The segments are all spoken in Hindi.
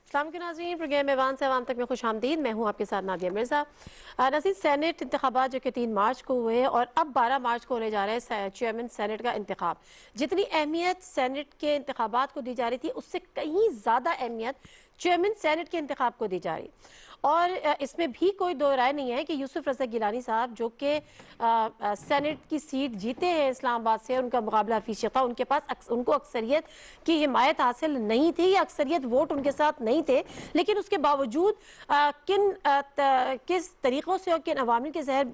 अस्सलाम के नाज़रीन, प्रोग्राम ऐवान से अवाम तक में खुश आमदीद। मैं हूँ आपके साथ नादिया मिर्ज़ा। नज़ीर, सेनेट इंतखाबात जो कि 3 मार्च को हुए और अब 12 मार्च को होने जा रहे हैं चेयरमैन सेनेट का इंतखाब। जितनी अहमियत सेनेट के इंतखाबात को दी जा रही थी, उससे कहीं ज़्यादा अहमियत चेयरमैन सेनेट के इंतखाब को दी जा रही। और इसमें भी कोई दो राय नहीं है कि यूसुफ रज़ा गिलानी साहब जो कि सेनेट की सीट जीते हैं इस्लामाबाद से, उनका मुकाबला हफीज शेख था, उनके पास उनको अक्सरियत की हिमायत हासिल नहीं थी या अक्सरियत वोट उनके साथ नहीं थे, लेकिन उसके बावजूद किस तरीक़ों से और किन अवामिल के जहर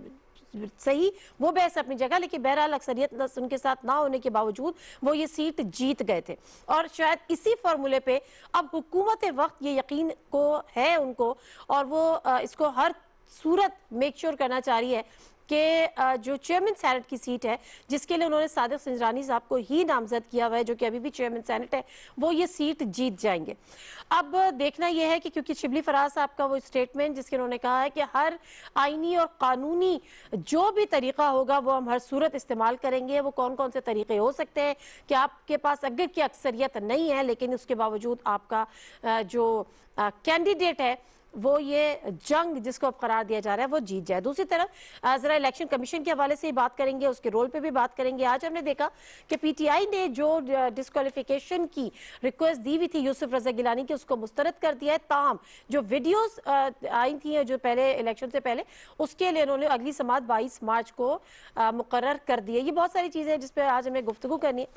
सही वो बहस अपनी जगह, लेकिन बहरहाल अक्सरियत उनके साथ ना होने के बावजूद वो ये सीट जीत गए थे। और शायद इसी फार्मूले पे अब हुकूमत वक्त ये यकीन को है उनको, और वो इसको हर सूरत मेक श्योर करना चाह रही है कि जो चेयरमैन सेनेट की सीट है, जिसके लिए उन्होंने सादिक सिंजरानी साहब को ही नामजद किया हुआ है, जो कि अभी भी चेयरमैन सेनेट है, वो ये सीट जीत जाएंगे। अब देखना यह है कि क्योंकि शिबली फराज साहब का वो स्टेटमेंट जिसके उन्होंने कहा है कि हर आईनी और कानूनी जो भी तरीका होगा वो हम हर सूरत इस्तेमाल करेंगे। वो कौन कौन से तरीके हो सकते हैं कि आपके पास अगर की अक्सरियत नहीं है लेकिन उसके बावजूद आपका जो कैंडिडेट है वो ये जंग जिसको अब करार दिया जा रहा है वो जीत जाए। दूसरी तरफ जरा इलेक्शन कमीशन के हवाले से ही बात करेंगे, उसके रोल पे भी बात करेंगे। आज हमने देखा कि पीटीआई ने जो डिस्क्वालिफिकेशन की रिक्वेस्ट दी हुई थी यूसुफ रज़ा गिलानी की, उसको मुस्तरद कर दिया है। ताहम जो वीडियोस आई थी जो पहले इलेक्शन से पहले, उसके लिए उन्होंने अगली समात 22 मार्च को मुकर्रर कर दी है। ये बहुत सारी चीज़ें हैं जिस पर आज हमें गुफ्तगू करनी है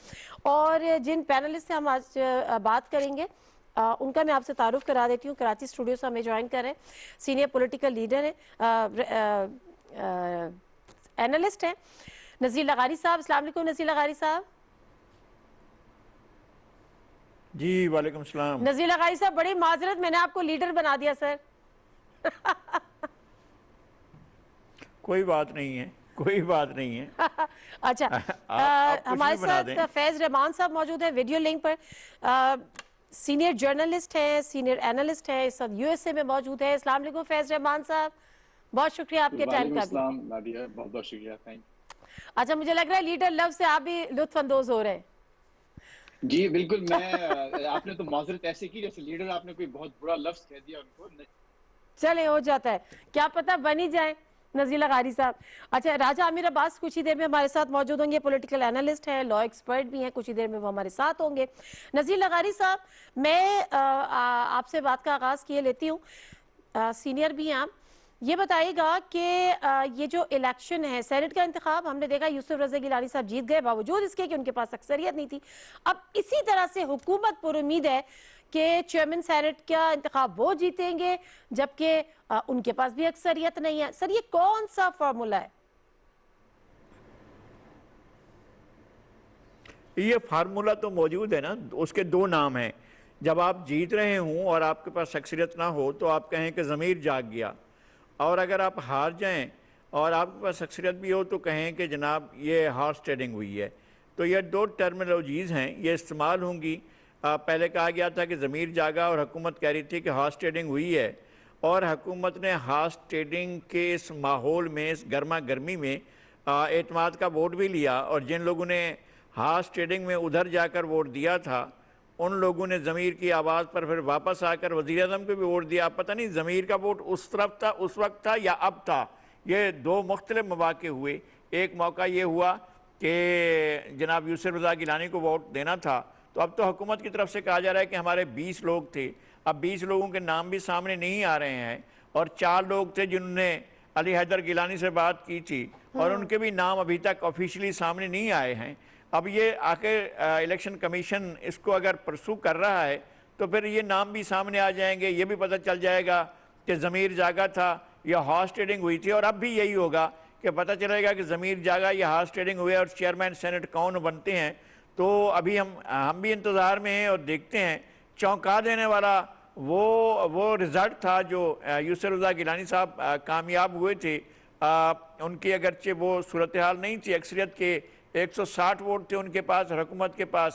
और जिन पैनलिस्ट से हम आज बात करेंगे उनका मैं आपसे तारुफ करा देती हूँ। कराची स्टूडियो से हमें ज्वाइन कर रहे हैं सीनियर पॉलिटिकल लीडर है, एनालिस्ट हैं नज़ीर लगारी साहब। अस्सलाम वालेकुम नज़ीर लगारी साहब। जी वालेकुम सलाम। नज़ीर लगारी साहब, बड़ी माजरत, मैंने आपको लीडर बना दिया सर। कोई बात नहीं है, कोई बात नहीं है। अच्छा, हमारे साथ फैज रहमान साहब मौजूद है वीडियो लिंक पर, सीनियर जर्नलिस्ट है, सीनियर एनालिस्ट है, इस वक्त यूएसए में मौजूद है। अस्सलाम वालेकुम फैज रहमान साहब, बहुत शुक्रिया आपके टाइम का भी। नादिया, बहुत बहुत शुक्रिया, थैंक। अच्छा, मुझे लग रहा है लीडर लव से आप भी लुत्फ अंदोज हो रहे हैं। जी बिल्कुल, मैं आपने तो माजरत ऐसे की जैसे लीडर आपने कोई बहुत बुरा लफ्ज कह दिया उनको। चले, हो जाता है, क्या पता बन ही जाए नज़ीर लगारी साहब। अच्छा, राजा आमिर अब्बास कुछ ही देर में हमारे साथ मौजूद होंगे, पॉलिटिकल एनालिस्ट है, लॉ एक्सपर्ट भी हैं, कुछ ही देर में वो हमारे साथ होंगे। नज़ीर लगारी साहब, मैं आपसे बात का आगाज़ किए लेती हूँ, सीनियर भी हैं आप, ये बताइएगा कि ये जो इलेक्शन है सेनेट का इंतखाब, हमने देखा यूसुफ रज़ा गिलानी साहब जीत गए बावजूद इसके कि उनके पास अक्सरियत नहीं थी। अब इसी तरह से हुकूमत पर उम्मीद है कि चेयरमैन सेनेट का इंतखाब वो जीतेंगे जबकि उनके पास भी अक्सरियत नहीं है। सर, ये कौन सा फॉर्मूला है? ये फार्मूला तो मौजूद है ना, उसके दो नाम हैं। जब आप जीत रहे हों और आपके पास अक्सरियत ना हो तो आप कहें कि ज़मीर जाग गया, और अगर आप हार जाएं और आपके पास अक्सरियत भी हो तो कहें कि जनाब ये हॉर्स ट्रेडिंग हुई है। तो ये दो टर्मिनोलॉजीज़ हैं, ये इस्तेमाल होंगी। पहले कहा गया था कि ज़मीर जागा और हुकूमत कह रही थी कि हॉर्स ट्रेडिंग हुई है, और हुकूमत ने हॉर्स ट्रेडिंग के इस माहौल में, इस गर्मा गर्मी में एतमाद का वोट भी लिया, और जिन लोगों ने हॉर्स ट्रेडिंग में उधर जाकर वोट दिया था उन लोगों ने ज़मीर की आवाज़ पर फिर वापस आकर वज़ीर आज़म को भी वोट दिया। पता नहीं ज़मीर का वोट उस तरफ था, उस वक्त था या अब था। ये दो मुख्तलिफ मौक़े हुए। एक मौका ये हुआ कि जनाब यूसुफ रज़ा गिलानी को वोट देना था, तो अब तो हुकूमत की तरफ से कहा जा रहा है कि हमारे 20 लोग थे। अब 20 लोगों के नाम भी सामने नहीं आ रहे हैं, और 4 लोग थे जिन्होंने अली हैदर गिलानी से बात की थी और उनके भी नाम अभी तक ऑफिशियली सामने नहीं आए हैं। अब ये आखिर इलेक्शन कमीशन इसको अगर परसू कर रहा है तो फिर ये नाम भी सामने आ जाएंगे, ये भी पता चल जाएगा कि ज़मीर जागा था या हॉर्स ट्रेडिंग हुई थी। और अब भी यही होगा कि पता चलेगा कि ज़मीर जागा या हॉर्स ट्रेडिंग हुई और चेयरमैन सेनेट कौन बनते हैं। तो अभी हम भी इंतज़ार में हैं और देखते हैं। चौंका देने वाला वो रिज़ल्ट था जो यूसुफ रज़ा गिलानी साहब कामयाब हुए थे। उनकी अगरचे वो सूरत हाल नहीं थी, अक्सरियत के 160 वोट थे उनके पास,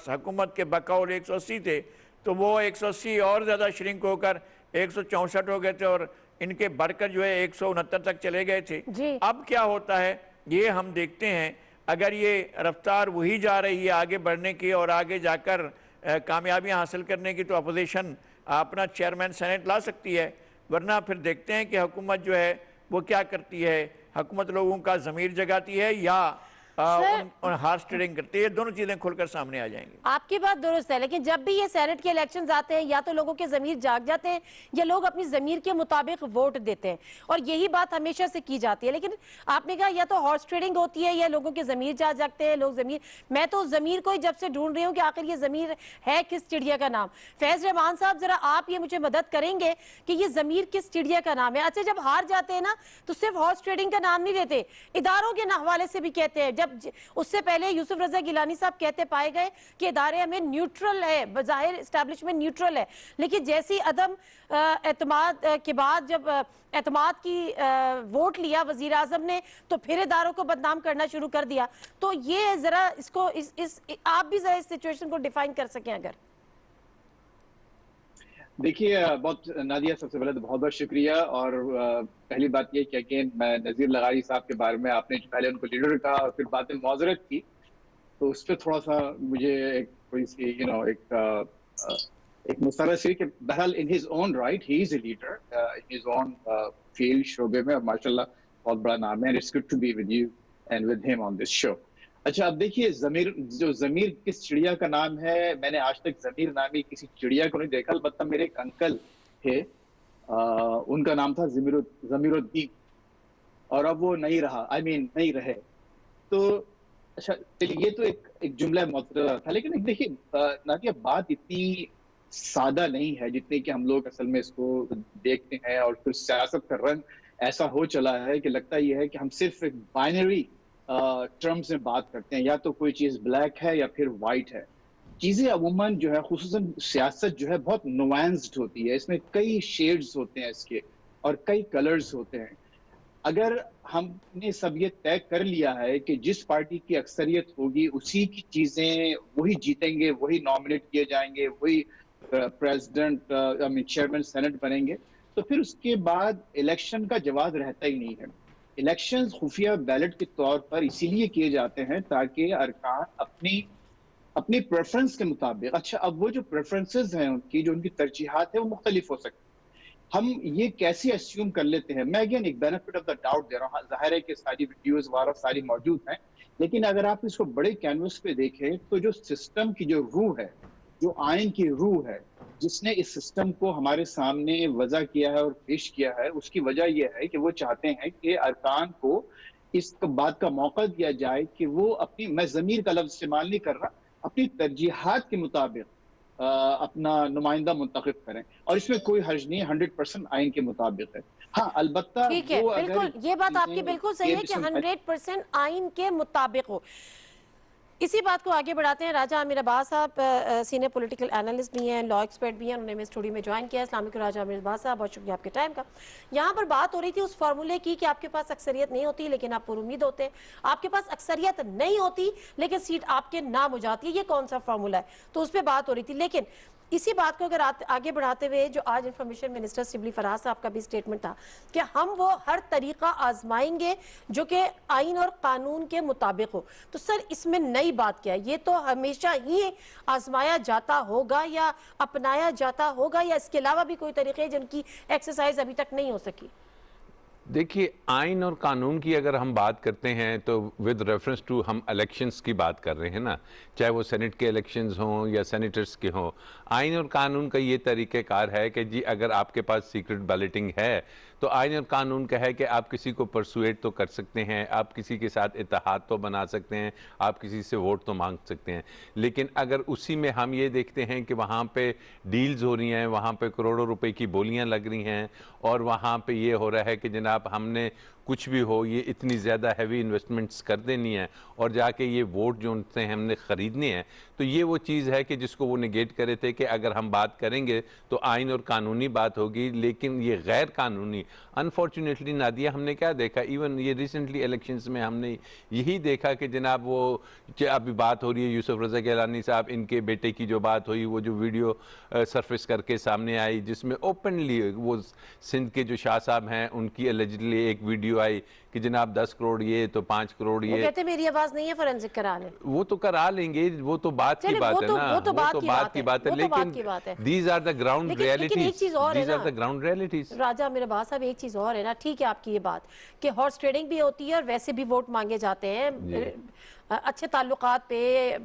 हुकूमत के बकौल 180 थे, तो वो 180 और ज़्यादा श्रिंक होकर 164 हो गए थे, और इनके बढ़कर जो है 169 तक चले गए थे। अब क्या होता है ये हम देखते हैं। अगर ये रफ्तार वही जा रही है आगे बढ़ने की और आगे जाकर कामयाबियाँ हासिल करने की, तो अपोजिशन अपना चेयरमैन सेनेट ला सकती है, वरना फिर देखते हैं कि हुकूमत जो है वो क्या करती है, हुकूमत लोगों का ज़मीर जगाती है या उन हार्स ट्रेडिंग करती है। दोनों चीज़ें खुलकर सामने आ जाएंगी। आपकी बात दुरुस्त है, लेकिन जब भी ये सेनेट के इलेक्शंस आते हैं या तो लोगों के जमीर जाग जाते हैं या लोग अपनी जमीर के मुताबिक वोट देते हैं, और यही बात हमेशा से की जाती है। लेकिन आपने कहा या तो हॉर्स ट्रेडिंग होती है या लोगों के जमीर जागते हैं, लोग जमीर, मैं तो जमीर को ही जब से ढूंढ रही हूँ कि आखिर ये जमीर है किस चिड़िया का नाम। फैज रहमान साहब, जरा आप ये मुझे मदद करेंगे कि ये जमीर किस चिड़िया का नाम है। अच्छा, जब हार जाते हैं ना तो सिर्फ हॉर्स ट्रेडिंग का नाम नहीं लेते, इदारों के हवाले से भी कहते हैं। जब उससे पहले यूसुफ रजा गिलानी साहब कहते पाए गए कि इदारे हमें न्यूट्रल है, बज़ाहिर एस्टैब्लिशमेंट न्यूट्रल है, लेकिन जैसी अदम एतमाद के बाद जब एतमाद की वोट लिया वजीर आजम ने, तो फिर इदारों को बदनाम करना शुरू कर दिया। तो ये जरा इसको आप भी जरा इस सिचुएशन को डिफाइन कर सकें अगर। देखिए, बहुत नादिया, सबसे पहले तो बहुत बहुत शुक्रिया। और पहली बात ये कि अगेन मैं नज़ीर लगारी साहब के बारे में, आपने पहले उनको लीडर कहा और फिर बाद में मुआज़रत की, तो उस पर थोड़ा सा मुझे एक थोड़ी सी एक मुस्तरद हुई कि बहरहाल in his own right he is a leader in his own field, शोबे में, और माशाल्लाह बहुत बड़ा नाम है। It's good to be with you and with him on this show. अच्छा, अब देखिए, ज़मीर किस चिड़िया का नाम है। मैंने आज तक ज़मीर नामी किसी चिड़िया को नहीं देखा, अलबत्ता मेरे एक अंकल थे, उनका नाम था ज़मीरुद्दीन, और अब वो नहीं रहा, नहीं रहे। तो अच्छा, ये तो एक जुमला मुतरदा था। लेकिन देखिए नादिया, बात इतनी सादा नहीं है जितनी कि हम लोग असल में इसको देखते हैं, और फिर सियासत का रंग ऐसा हो चला है कि लगता यह है कि हम सिर्फ एक बाइनरी टर्म्स में बात करते हैं, या तो कोई चीज ब्लैक है या फिर वाइट है। चीजें अमूमन जो है, खुसूसन सियासत जो है, बहुत नुआंस्ड होती है। इसमें कई शेड्स होते हैं इसके, और कई कलर्स होते हैं। अगर हमने सब ये तय कर लिया है कि जिस पार्टी की अक्सरियत होगी उसी की चीजें, वही जीतेंगे, वही नॉमिनेट किए जाएंगे, वही प्रेसिडेंट चेयरमैन सेनेट बनेंगे, तो फिर उसके बाद इलेक्शन का जवाब रहता ही नहीं है। इलेक्शंस खुफिया बैलेट के तौर पर इसीलिए किए जाते हैं ताकि अरकान अपनी प्रेफरेंस के मुताबिक, अच्छा अब वो जो प्रेफरेंसेस हैं उनकी, जो उनकी तरजीहात है, वो मुख्तलिफ हो सकती है। हम ये कैसे अस्यूम कर लेते हैं, मैं अगेन एक बेनिफिट ऑफ द डाउट दे रहा हूँ, जाहिर है कि सारी वीडियोस वगैरह सारी मौजूद हैं, लेकिन अगर आप इसको बड़े कैनवस पे देखें तो जो सिस्टम की जो रूह है, जो आइन की रूह है, जिसने इस सिस्टम को हमारे सामने वजह किया है और पेश किया है, उसकी वजह यह है कि वो चाहते हैं कि अरकान को इस बात का मौका दिया जाए कि वो अपनी, मैं ज़मीर का लफ्ज़ इस्तेमाल नहीं कर रहा, अपनी तरजीहात के मुताबिक अपना नुमाइंदा मुंतखब करें, और इसमें कोई हर्ज नहीं, 100% आइन के मुताबिक है। हाँ, अलबत्ता ठीक है, बिल्कुल, ये बात आपकी बिल्कुल सही है कि 100% आइन के मुताबिक हो। इसी बात को आगे बढ़ाते हैं। राजा आमिर अब्बास साहब सीनियर पॉलिटिकल एनालिस्ट भी हैं, लॉ एक्सपर्ट भी हैं, उन्होंने मेरे स्टूडियो में ज्वाइन किया। अस्सलाम वालेकुम राजा आमिर अब्बास साहब, बहुत शुक्रिया आपके टाइम का। यहाँ पर बात हो रही थी उस फार्मूले की कि आपके पास अक्सरियत नहीं होती लेकिन आप पुरुमीद होते हैं, आपके पास अक्सरियत नहीं होती लेकिन सीट आपके नाम हो जाती है। ये कौन सा फार्मूला है, तो उस पर बात हो रही थी। लेकिन इसी बात को अगर आगे बढ़ाते हुए, जो आज इंफॉर्मेशन मिनिस्टर शिबली फराज साहब का भी स्टेटमेंट था कि हम वो हर तरीका आजमाएंगे जो कि आइन और कानून के मुताबिक हो, तो सर इसमें नई बात क्या है? ये तो हमेशा ही आजमाया जाता होगा या अपनाया जाता होगा, या इसके अलावा भी कोई तरीके जिनकी एक्सरसाइज अभी तक नहीं हो सकी? देखिए, आइन और कानून की अगर हम बात करते हैं तो विद रेफरेंस टू हम इलेक्शंस की बात कर रहे हैं ना, चाहे वो सेनेट के इलेक्शंस हों या सेनेटर्स के हों, आइन और कानून का ये तरीक़ेकार है कि जी अगर आपके पास सीक्रेट बैलेटिंग है तो आइन और कानून का है कि आप किसी को परसुएट तो कर सकते हैं, आप किसी के साथ इत्तेहाद तो बना सकते हैं, आप किसी से वोट तो मांग सकते हैं। लेकिन अगर उसी में हम ये देखते हैं कि वहाँ पे डील्स हो रही हैं, वहाँ पे करोड़ों रुपए की बोलियाँ लग रही हैं, और वहाँ पे ये हो रहा है कि जनाब हमने कुछ भी हो, ये इतनी ज़्यादा हैवी इन्वेस्टमेंट्स कर देनी है और जाके ये वोट जो उनसे हमने ख़रीदने हैं, तो ये वो चीज़ है कि जिसको वो निगेट करे थे कि अगर हम बात करेंगे तो आइन और कानूनी बात होगी, लेकिन ये गैर कानूनी। अनफॉर्चुनेटली नादिया, हमने क्या देखा, इवन ये रिसेंटली इलेक्शंस में हमने यही देखा कि जनाब वो अभी बात हो रही है यूसुफ रज़ा गिलानी साहब, इनके बेटे की जो बात हुई, वो जो वीडियो सरफेस करके सामने आई जिसमें ओपनली वो सिंध के जो शाह साहब हैं उनकी एलिजिडली एक वीडियो वीडियो आई कि जनाब 10 करोड़ ये तो 5 करोड़ वो ये, कहते मेरी आवाज नहीं है, फोरेंसिक करा लें। वो तो करा लेंगे, वो तो बात की चलिए, बात वो है तो- ना, वो तो बात की बात है, बात है, वो तो बात की लेकिन बात है। दीज आर द ग्राउंड लेकिन एक रियलिटीज, चीज और है दीज आर ना द ग्राउंड रियलिटीज। राजा मेरे बात साहब, एक चीज और है ना, ठीक है आपकी ये बात कि हॉर्स ट्रेडिंग भी होती है और वैसे भी वोट मांगे जाते हैं, अच्छे ताल्लुकात पे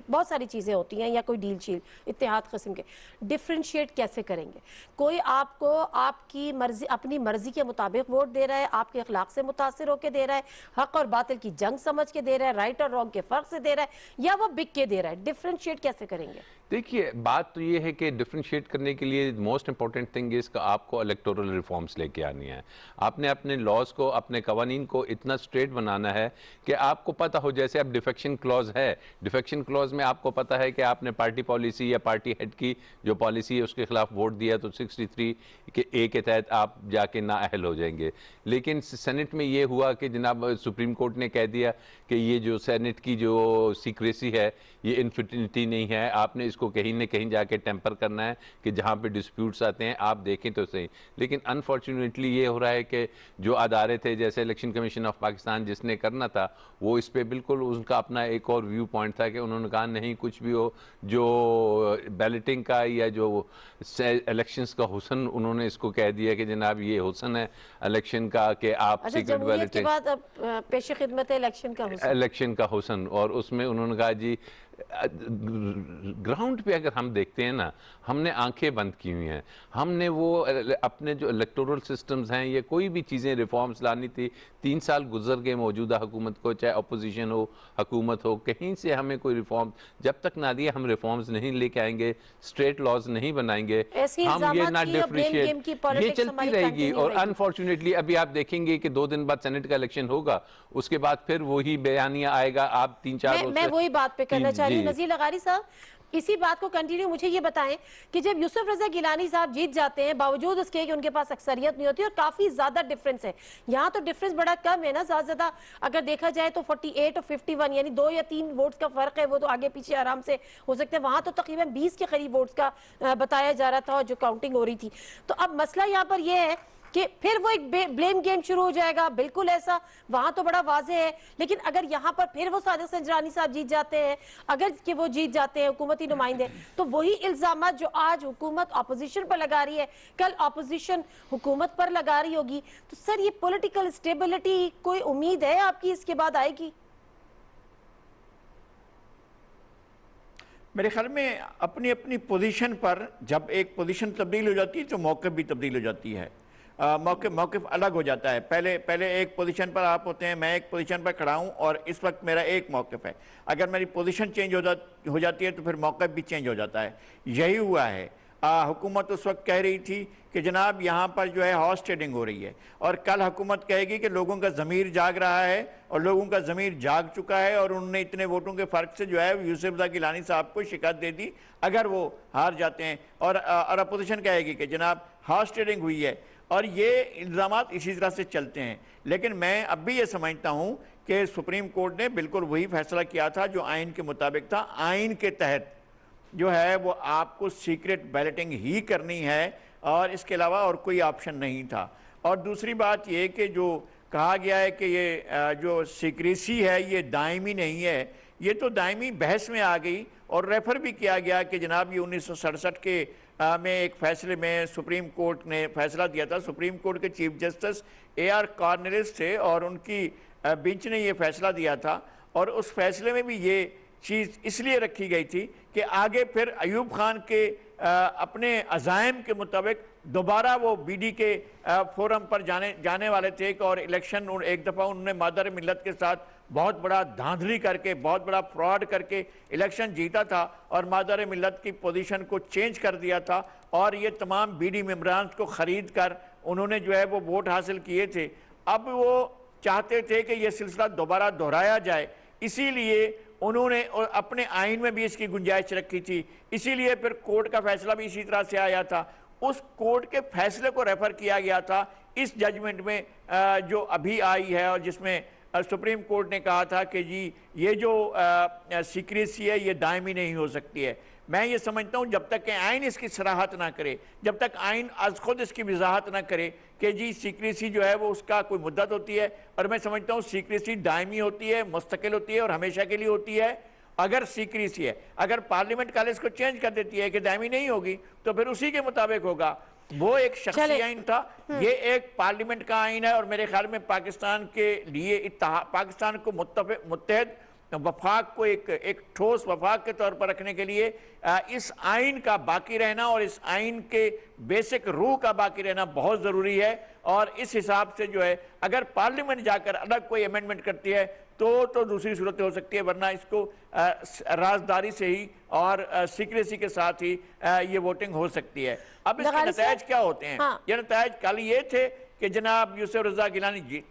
बहुत सारी चीज़ें होती हैं, या कोई डील शील इत्तेहाद किस्म के। डिफ्रेंशिएट कैसे करेंगे? कोई आपको आपकी मर्जी, अपनी मर्जी के मुताबिक वोट दे रहा है, आपके अखलाक से मुतासिर होकर दे रहा है, हक और बातिल की जंग समझ के दे रहा है, राइट और रॉन्ग के फर्क से दे रहा है, या वो बिक के दे रहा है? डिफ्रेंशिएट कैसे करेंगे? देखिए, बात तो ये है कि डिफ्रेंशिएट करने के लिए मोस्ट इंपॉर्टेंट थिंग इज कि आपको इलेक्टोरल रिफॉर्म्स लेके आनी है। आपने अपने लॉज को, अपने कवानीन को इतना स्ट्रेट बनाना है कि आपको पता हो, जैसे अब डिफेक्शन क्लॉज है, डिफेक्शन क्लॉज में आपको पता है कि आपने पार्टी पॉलिसी या पार्टी हेड की जो पॉलिसी है उसके खिलाफ वोट दिया तो 63 के ए के तहत आप जाके नाअहल हो जाएंगे। लेकिन सेनेट में ये हुआ कि जनाब सुप्रीम कोर्ट ने कह दिया कि ये जो सेनेट की जो सीक्रेसी है ये इन्फिनिटी नहीं है, आपने इसको कहीं न कहीं जाके टेम्पर करना है कि जहाँ पे डिस्प्यूट्स आते हैं आप देखें तो सही। लेकिन अनफॉर्चुनेटली ये हो रहा है कि जो अदारे थे, जैसे इलेक्शन कमीशन ऑफ पाकिस्तान जिसने करना था, वो इस पे बिल्कुल उनका अपना एक और व्यू पॉइंट था कि उन्होंने कहा नहीं कुछ भी हो, जो बैलेटिंग का या जो इलेक्शंस का हुसन, उन्होंने इसको कह दिया कि जनाब ये हुसन है इलेक्शन का कि आप अच्छा, सीक्रेट जमहूरियत के बैलेटिंग, बाद अब पेश खिदमत है इलेक्शन का हुसन। इलेक्शन का हुसन। और उसमें उन्होंने कहा जी ग्राउंड पे अगर हम देखते हैं ना, हमने आंखें बंद की हुई हैं, हमने वो अपने जो इलेक्टोरल सिस्टम्स हैं, ये कोई भी चीज़ें रिफॉर्म्स लानी थी, 3 साल गुजर गए मौजूदा हुकूमत को, चाहे अपोजिशन हो हुकूमत हो, कहीं से हमें कोई रिफॉर्म जब तक ना दिए हम रिफॉर्म्स नहीं लेके आएंगे, स्ट्रेट लॉज नहीं बनाएंगे, ऐसी हम ये इल्जामात ना की और blame game की डिफरेंशिएट, ये politics चलती हमारी रहेगी। continue और रहेगी। अनफॉर्चुनेटली अभी आप देखेंगे कि 2 दिन बाद सेनेट का इलेक्शन होगा, उसके बाद फिर वही बयानिया आएगा, आप 3-4 मैं वही बात पे करना चाह रही हूँ जी। नज़ीर लगारी साहब, इसी बात को कंटिन्यू मुझे ये बताएं कि जब यूसुफ रजा गिलानी साहब जीत जाते हैं बावजूद उसके कि उनके पास अक्सरियत नहीं होती और काफी ज्यादा डिफरेंस है, यहाँ तो डिफरेंस बड़ा कम है ना, ज्यादा अगर देखा जाए तो 48 और 51 यानी 2 या 3 वोट्स का फर्क है, वो तो आगे पीछे आराम से हो सकते हैं, वहां तो तकरीबन 20 के करीब वोट्स का बताया जा रहा था और जो काउंटिंग हो रही थी। तो अब मसला यहाँ पर यह है कि फिर वो एक ब्लेम गेम शुरू हो जाएगा, बिल्कुल ऐसा वहां तो बड़ा वाजे है। लेकिन अगर यहाँ पर फिर वो सादिक संजरानी साहब जीत जाते हैं, अगर कि वो जीत जाते हैं हुकूमती नुमाइंदे, तो वही इल्जामात जो आज हुकूमत ऑपोजिशन पर लगा रही है कल ऑपोजिशन हुकूमत पर लगा रही होगी। तो सर ये पॉलिटिकल स्टेबिलिटी कोई उम्मीद है आपकी इसके बाद आएगी? मेरे ख्याल में अपनी अपनी पोजीशन पर जब एक पोजीशन तब्दील हो जाती है तो मौक़िफ़ भी तब्दील हो जाती है, मौक़िफ़ अलग हो जाता है। पहले एक पोजीशन पर आप होते हैं, मैं एक पोजीशन पर खड़ा हूं और इस वक्त मेरा एक मौक़िफ़ है, अगर मेरी पोजीशन चेंज हो जाती है तो फिर मौक़िफ़ भी चेंज हो जाता है। यही हुआ है। हुकूमत उस वक्त कह रही थी कि जनाब यहाँ पर जो है हॉर्स ट्रेडिंग हो रही है, और कल हुकूमत कहेगी कि लोगों का ज़मीर जाग रहा है, और लोगों का ज़मीर जाग चुका है और उन्होंने इतने वोटों के फ़र्क से जो है यूसुफ रज़ा गिलानी साहब को शिकस्त दे दी अगर वो हार जाते हैं, और अपोजिशन कहेगी कि जनाब हॉर्स ट्रेडिंग हुई है। और ये इल्ज़ामात इसी तरह से चलते हैं। लेकिन मैं अब भी ये समझता हूँ कि सुप्रीम कोर्ट ने बिल्कुल वही फैसला किया था जो आइन के मुताबिक था। आइन के तहत जो है वो आपको सीक्रेट बैलेटिंग ही करनी है और इसके अलावा और कोई ऑप्शन नहीं था। और दूसरी बात ये कि जो कहा गया है कि ये जो सीक्रेसी है ये दायमी नहीं है, ये तो दायमी बहस में आ गई और रेफर भी किया गया कि जनाब ये 1967 के में एक फैसले में सुप्रीम कोर्ट ने फैसला दिया था। सुप्रीम कोर्ट के चीफ जस्टिस AR कॉर्नलिस थे और उनकी बेंच ने ये फैसला दिया था, और उस फैसले में भी ये चीज़ इसलिए रखी गई थी कि आगे फिर अयूब खान के अपने अज़ाइम के मुताबिक दोबारा वो BD के फोरम पर जाने वाले थे और इलेक्शन एक दफ़ा उन्होंने मादर मिल्लत के साथ बहुत बड़ा धांधली करके, बहुत बड़ा फ्रॉड करके इलेक्शन जीता था और मादर मिल्लत की पोजीशन को चेंज कर दिया था, और ये तमाम BD मेम्बरान को ख़रीद कर उन्होंने जो है वो वोट हासिल किए थे। अब वो चाहते थे कि ये सिलसिला दोबारा दोहराया जाए, इसीलिए उन्होंने अपने आइन में भी इसकी गुंजाइश रखी थी, इसीलिए फिर कोर्ट का फैसला भी इसी तरह से आया था। उस कोर्ट के फैसले को रेफर किया गया था इस जजमेंट में जो अभी आई है, और जिसमें सुप्रीम कोर्ट ने कहा था कि जी ये जो सीक्रेसी है ये दायमी नहीं हो सकती है। मैं ये समझता हूँ जब तक कि आइन इसकी सराहत ना करे, जब तक आइन आज खुद इसकी वजाहत ना करे कि जी सीक्रेसी जो है वो उसका कोई मुद्दत होती है, और मैं समझता हूँ सीक्रेसी दायमी होती है, मुस्तकिल होती है और हमेशा के लिए होती है। अगर सीक्रेसी है, अगर पार्लियामेंट कॉलेज को चेंज कर देती है कि दायमी नहीं होगी, तो फिर उसी के मुताबिक होगा। वो एक शख्सी आइन था, ये एक पार्लियामेंट का आइन है, और मेरे ख्याल में पाकिस्तान के लिए पाकिस्तान को मुत्तहद वफाक को एक ठोस वफाक के तौर पर रखने के लिए इस आइन का बाकी रहना और इस आइन के बेसिक रूह का बाकी रहना बहुत ज़रूरी है। और इस हिसाब से जो है अगर पार्लियामेंट जाकर अलग कोई अमेंडमेंट करती है तो दूसरी सूरत हो सकती है, वरना इसको राजदारी से ही और सीक्रेसी के साथ ही ये वोटिंग हो सकती है। अब इसके नतायज क्या होते हैं? हाँ। ये नतायज कल ये थे कि जनाब यूसुफ रजा गिलानी जी,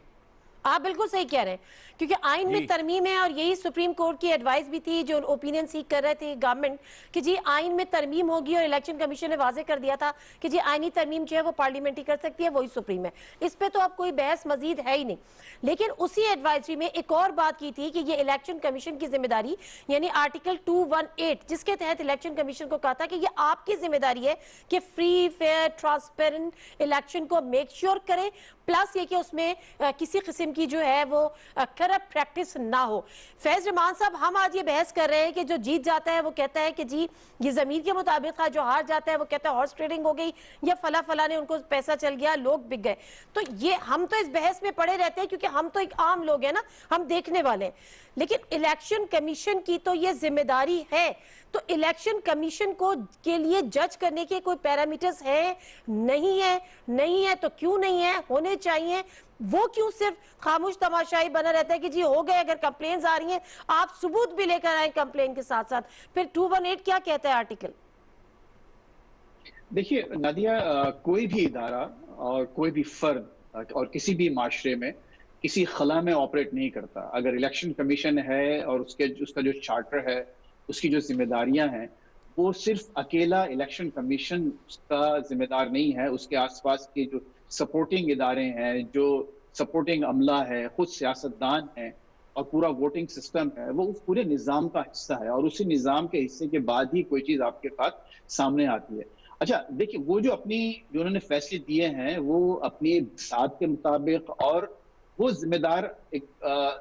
आप बिल्कुल सही कह रहे हैं, क्योंकि आइन में तरमीम है और यही सुप्रीम कोर्ट की एडवाइस भी थी जो ओपिनियन सीख कर रहे थे गवर्नमेंट कि जी आइन में तरमीम होगी, और इलेक्शन कमीशन ने वाजे कर दिया था कि जी आइनी तरमीम जो है वो पार्लियामेंट ही कर सकती है, वही सुप्रीम है। इस पे तो अब कोई बहस मजीद है ही नहीं। लेकिन उसी एडवाइजरी में एक और बात की थी कि ये इलेक्शन कमीशन की जिम्मेदारी, यानी आर्टिकल 218 जिसके तहत इलेक्शन कमीशन को कहा था कि ये आपकी जिम्मेदारी है कि फ्री फेयर ट्रांसपेरेंट इलेक्शन को मेक श्योर करें, प्लस ये कि उसमें किसी किस्म की जो है वो करप्ट प्रैक्टिस ना हो। फैज रहमान साहब, हम आज ये बहस कर रहे हैं कि जो जीत जाता है वो कहता है कि जी ये जमीर के मुताबिक था, जो हार जाता है वो कहता है हॉर्स ट्रेडिंग हो गई या फला फला ने उनको पैसा चल गया, लोग बिक गए। तो ये हम तो इस बहस में पड़े रहते हैं क्योंकि हम तो एक आम लोग हैं ना, हम देखने वाले हैं। लेकिन इलेक्शन कमीशन की तो ये जिम्मेदारी है, तो इलेक्शन कमीशन को के लिए जज करने के कोई पैरामीटर्स है? नहीं है। नहीं है तो क्यों नहीं है? होने चाहिए। वो क्यों सिर्फ खामोश तमाशाई बना रहता है कि जी हो गए? अगर कंप्लेंट्स आ रही हैं आप सबूत भी लेकर आए कंप्लेन के साथ साथ। फिर 218 क्या कहता है आर्टिकल? देखिए नादिया, कोई भी इदारा और कोई भी फर्द और किसी भी माशरे में किसी खला में ऑपरेट नहीं करता। अगर इलेक्शन कमीशन है और उसका जो चार्टर है, उसकी जो जिम्मेदारियां हैं, वो सिर्फ अकेला इलेक्शन कमीशन का जिम्मेदार नहीं है। उसके आसपास के जो सपोर्टिंग इदारे हैं, जो सपोर्टिंग अमला है, खुद सियासतदान हैं और पूरा वोटिंग सिस्टम है, वो उस पूरे निज़ाम का हिस्सा है, और उसी निज़ाम के हिस्से के बाद ही कोई चीज़ आपके पास सामने आती है। अच्छा देखिए, वो जो उन्होंने फैसले दिए हैं वो अपनी साथ के मुताबिक, और वो जिम्मेदार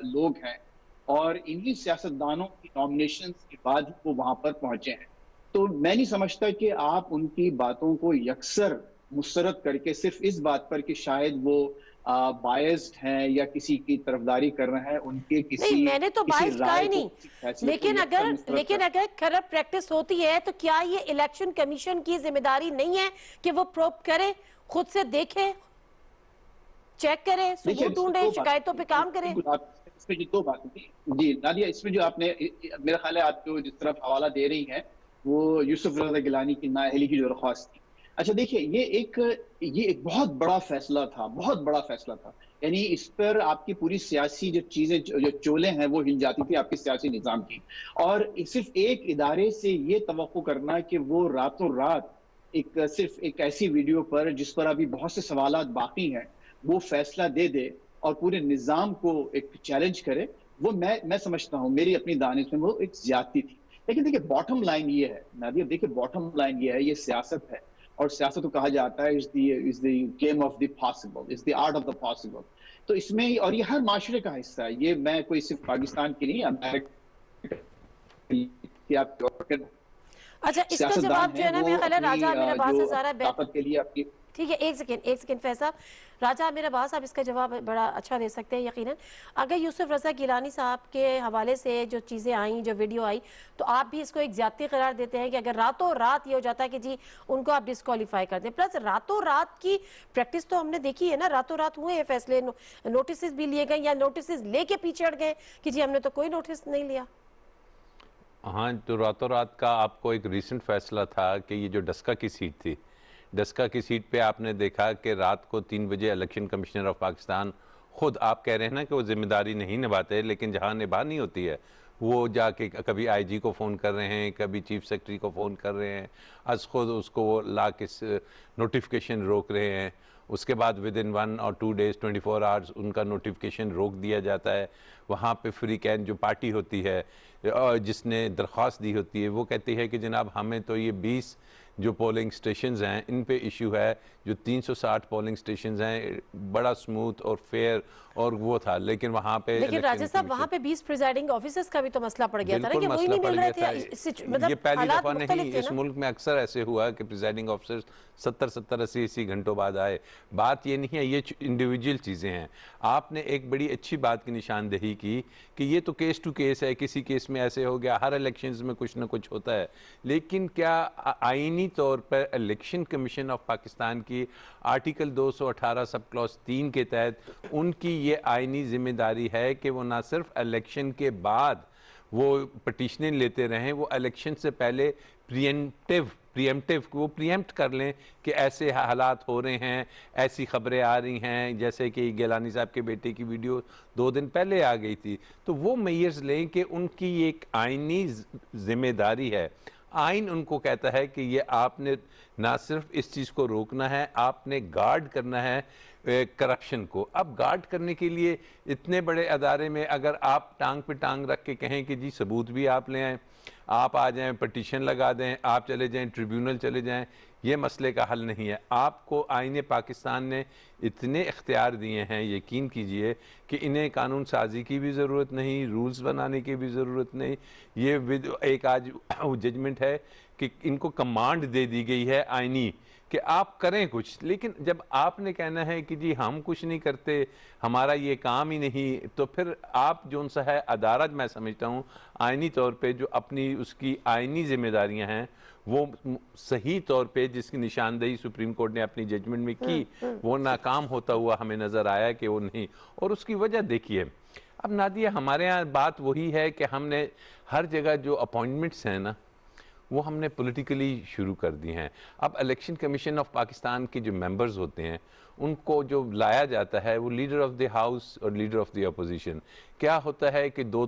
लोग हैं, और इन्हीं सियासतदानों की नॉमिनेशन के बाद वो वहां पर पहुंचे हैं। तो मैं नहीं समझता कि आप उनकी बातों को यकसर मुस्तरद करके सिर्फ इस बात पर कि शायद वो बायस्ड हैं या किसी की तरफदारी कर रहे हैं, उनके किसी नहीं, मैंने तो बायस्ड कहा ही नहीं। लेकिन अगर करप्ट प्रैक्टिस होती है तो क्या ये इलेक्शन कमीशन की जिम्मेदारी नहीं है कि वो प्रोब करे, खुद से देखे, चेक करे, सबूत ढूंढे, शिकायतों पे काम करे? इसमें जो दो बातें थी जी नादिया, इसमें जो आपने, मेरा ख्याल है आप जो जिस तरफ हवाला दे रही हैं वो यूसुफ रजा गिलानी की नाअहली की जो दरख्वास्त थी। अच्छा देखिए, ये एक बहुत बड़ा फैसला था, बहुत बड़ा फैसला था। यानी इस पर आपकी पूरी सियासी जो चीजें, जो चोलें हैं वो हिल जाती थी आपके सियासी निजाम की। और सिर्फ एक इदारे से ये तवक्को करना कि वो रातों रात सिर्फ एक ऐसी वीडियो पर जिस पर अभी बहुत से सवालात बाकी हैं वो फैसला दे दे और पूरे निजाम को एक चैलेंज करे, वो मैं समझता हूँ मेरी अपनी दानिश में वो एक ज्यादती थी। लेकिन देखिए बॉटम लाइन ये है नादिया, देखिए बॉटम लाइन ये है, ये सियासत है, और सियासत को कहा जाता है is the game of the possible, is the art of the possible. तो इसमें, और ये हर माशरे का हिस्सा है, ये मैं कोई सिर्फ पाकिस्तान की नहीं, अमेरिका। अच्छा, इसका जवाब जो है ना, मेरा ख्याल है राजा मेरा बात से सारा ताकत के लिए आपकी, ठीक है, एक सेकंड फैज साहब, राजा मेरा बात साहब इसका जवाब बड़ा अच्छा दे सकते हैं यकीनन। अगर यूसुफ रजा गिलानी साहब के हवाले से जो चीज़ें आई, जो वीडियो आई, तो आप भी इसको एक ज्यादती करार देते हैं कि अगर रातों रात ये हो जाता है कि जी उनको आप डिस्क्वालीफाई कर दें? प्लस रातों रात की प्रैक्टिस तो हमने देखी है ना, रातों रात हुए हैं फैसले, नोटिस भी लिए गए या नोटिस लेके पीछे हट गए कि जी हमने तो कोई नोटिस नहीं लिया। हाँ, तो रातों रात का आपको एक रिसेंट फैसला था कि ये जो डस्का की सीट थी, डस्का की सीट पे आपने देखा कि रात को 3 बजे इलेक्शन कमिश्नर ऑफ पाकिस्तान खुद, आप कह रहे हैं ना कि वो जिम्मेदारी नहीं निभाते, लेकिन जहाँ निभानी होती है वो जाके कभी आईजी को फ़ोन कर रहे हैं, कभी चीफ सेक्रेटरी को फ़ोन कर रहे हैं, अज खुद उसको वो ला के नोटिफिकेशन रोक रहे हैं। उसके बाद विद इन 1 और 2 डेज़ 24 आवर्स उनका नोटिफिकेशन रोक दिया जाता है। वहाँ पे फ्री कैन जो पार्टी होती है जिसने दरख्वास्त दी होती है, वो कहती है कि जनाब हमें तो ये 20 जो पोलिंग स्टेशंस हैं इन पे इशू है, जो 360 पोलिंग स्टेशंस हैं, बड़ा स्मूथ और फेयर और वो था, लेकिन वहाँ पे लेकिन राजा साहब वहाँ पे 20 प्रिजाइडिंग ऑफिसर्स का भी तो मसला पड़ गया था ना कि वही नहीं मिल रहे थे। मतलब ये पहली हालात दफा मुख्तलिफ नहीं, थे इस ना। मुल्क में अक्सर ऐसे हुआ कि प्रिजाइडिंग ऑफिसर्स 70-80 घंटों बाद आए। बात ये नहीं है, ये इंडिविजुअल चीज़ें हैं। आपने एक बड़ी अच्छी बात की निशानदेही की कि ये तो केस टू केस है, किसी केस में ऐसे हो गया, हर इलेक्शंस में कुछ ना कुछ होता है। लेकिन क्या आईनी तौर पर इलेक्शन कमीशन ऑफ पाकिस्तान की आर्टिकल 218 सब क्लॉज 3 के तहत उनकी ये आईनी जिम्मेदारी है कि वो ना सिर्फ इलेक्शन के बाद वो पटिशनें लेते रहें, वो इलेक्शन से पहले प्रियम्प्टिव वो प्रियम्प्ट कर लें कि ऐसे हालात हो रहे हैं, ऐसी खबरें आ रही हैं, जैसे कि गिलानी साहब के बेटे की वीडियो 2 दिन पहले आ गई थी, तो वो मेयर्स लें कि उनकी एक आईनी जिम्मेदारी है। आइन उनको कहता है कि ये आपने ना सिर्फ इस चीज़ को रोकना है, आपने गार्ड करना है करप्शन को। अब गार्ड करने के लिए इतने बड़े अदारे में अगर आप टांग पे टांग रख के कहें कि जी सबूत भी आप ले आएँ, आप आ जाएं, पटिशन लगा दें, आप चले जाएं, ट्रिब्यूनल चले जाएं, ये मसले का हल नहीं है। आपको आईने पाकिस्तान ने इतने इख्तियार दिए हैं, यकीन कीजिए कि इन्हें कानून साजी की भी ज़रूरत नहीं, रूल्स बनाने की भी ज़रूरत नहीं। ये एक आज जजमेंट है कि इनको कमांड दे दी गई है आईनी कि आप करें कुछ, लेकिन जब आपने कहना है कि जी हम कुछ नहीं करते, हमारा ये काम ही नहीं, तो फिर आप जो सा है अदालत, मैं समझता हूँ आईनी तौर पे जो अपनी उसकी आईनी जिम्मेदारियां हैं वो सही तौर पे जिसकी निशानदेही सुप्रीम कोर्ट ने अपनी जजमेंट में की, वो नाकाम होता हुआ हमें नज़र आया कि वो नहीं। और उसकी वजह देखिए, अब नादिया हमारे यहाँ बात वही है कि हमने हर जगह जो अपॉइंटमेंट्स हैं ना वो हमने पॉलिटिकली शुरू कर दी हैं। अब इलेक्शन कमीशन ऑफ पाकिस्तान के जो मेंबर्स होते हैं उनको जो लाया जाता है वो लीडर ऑफ द हाउस और लीडर ऑफ द अपोजिशन। क्या होता है कि दो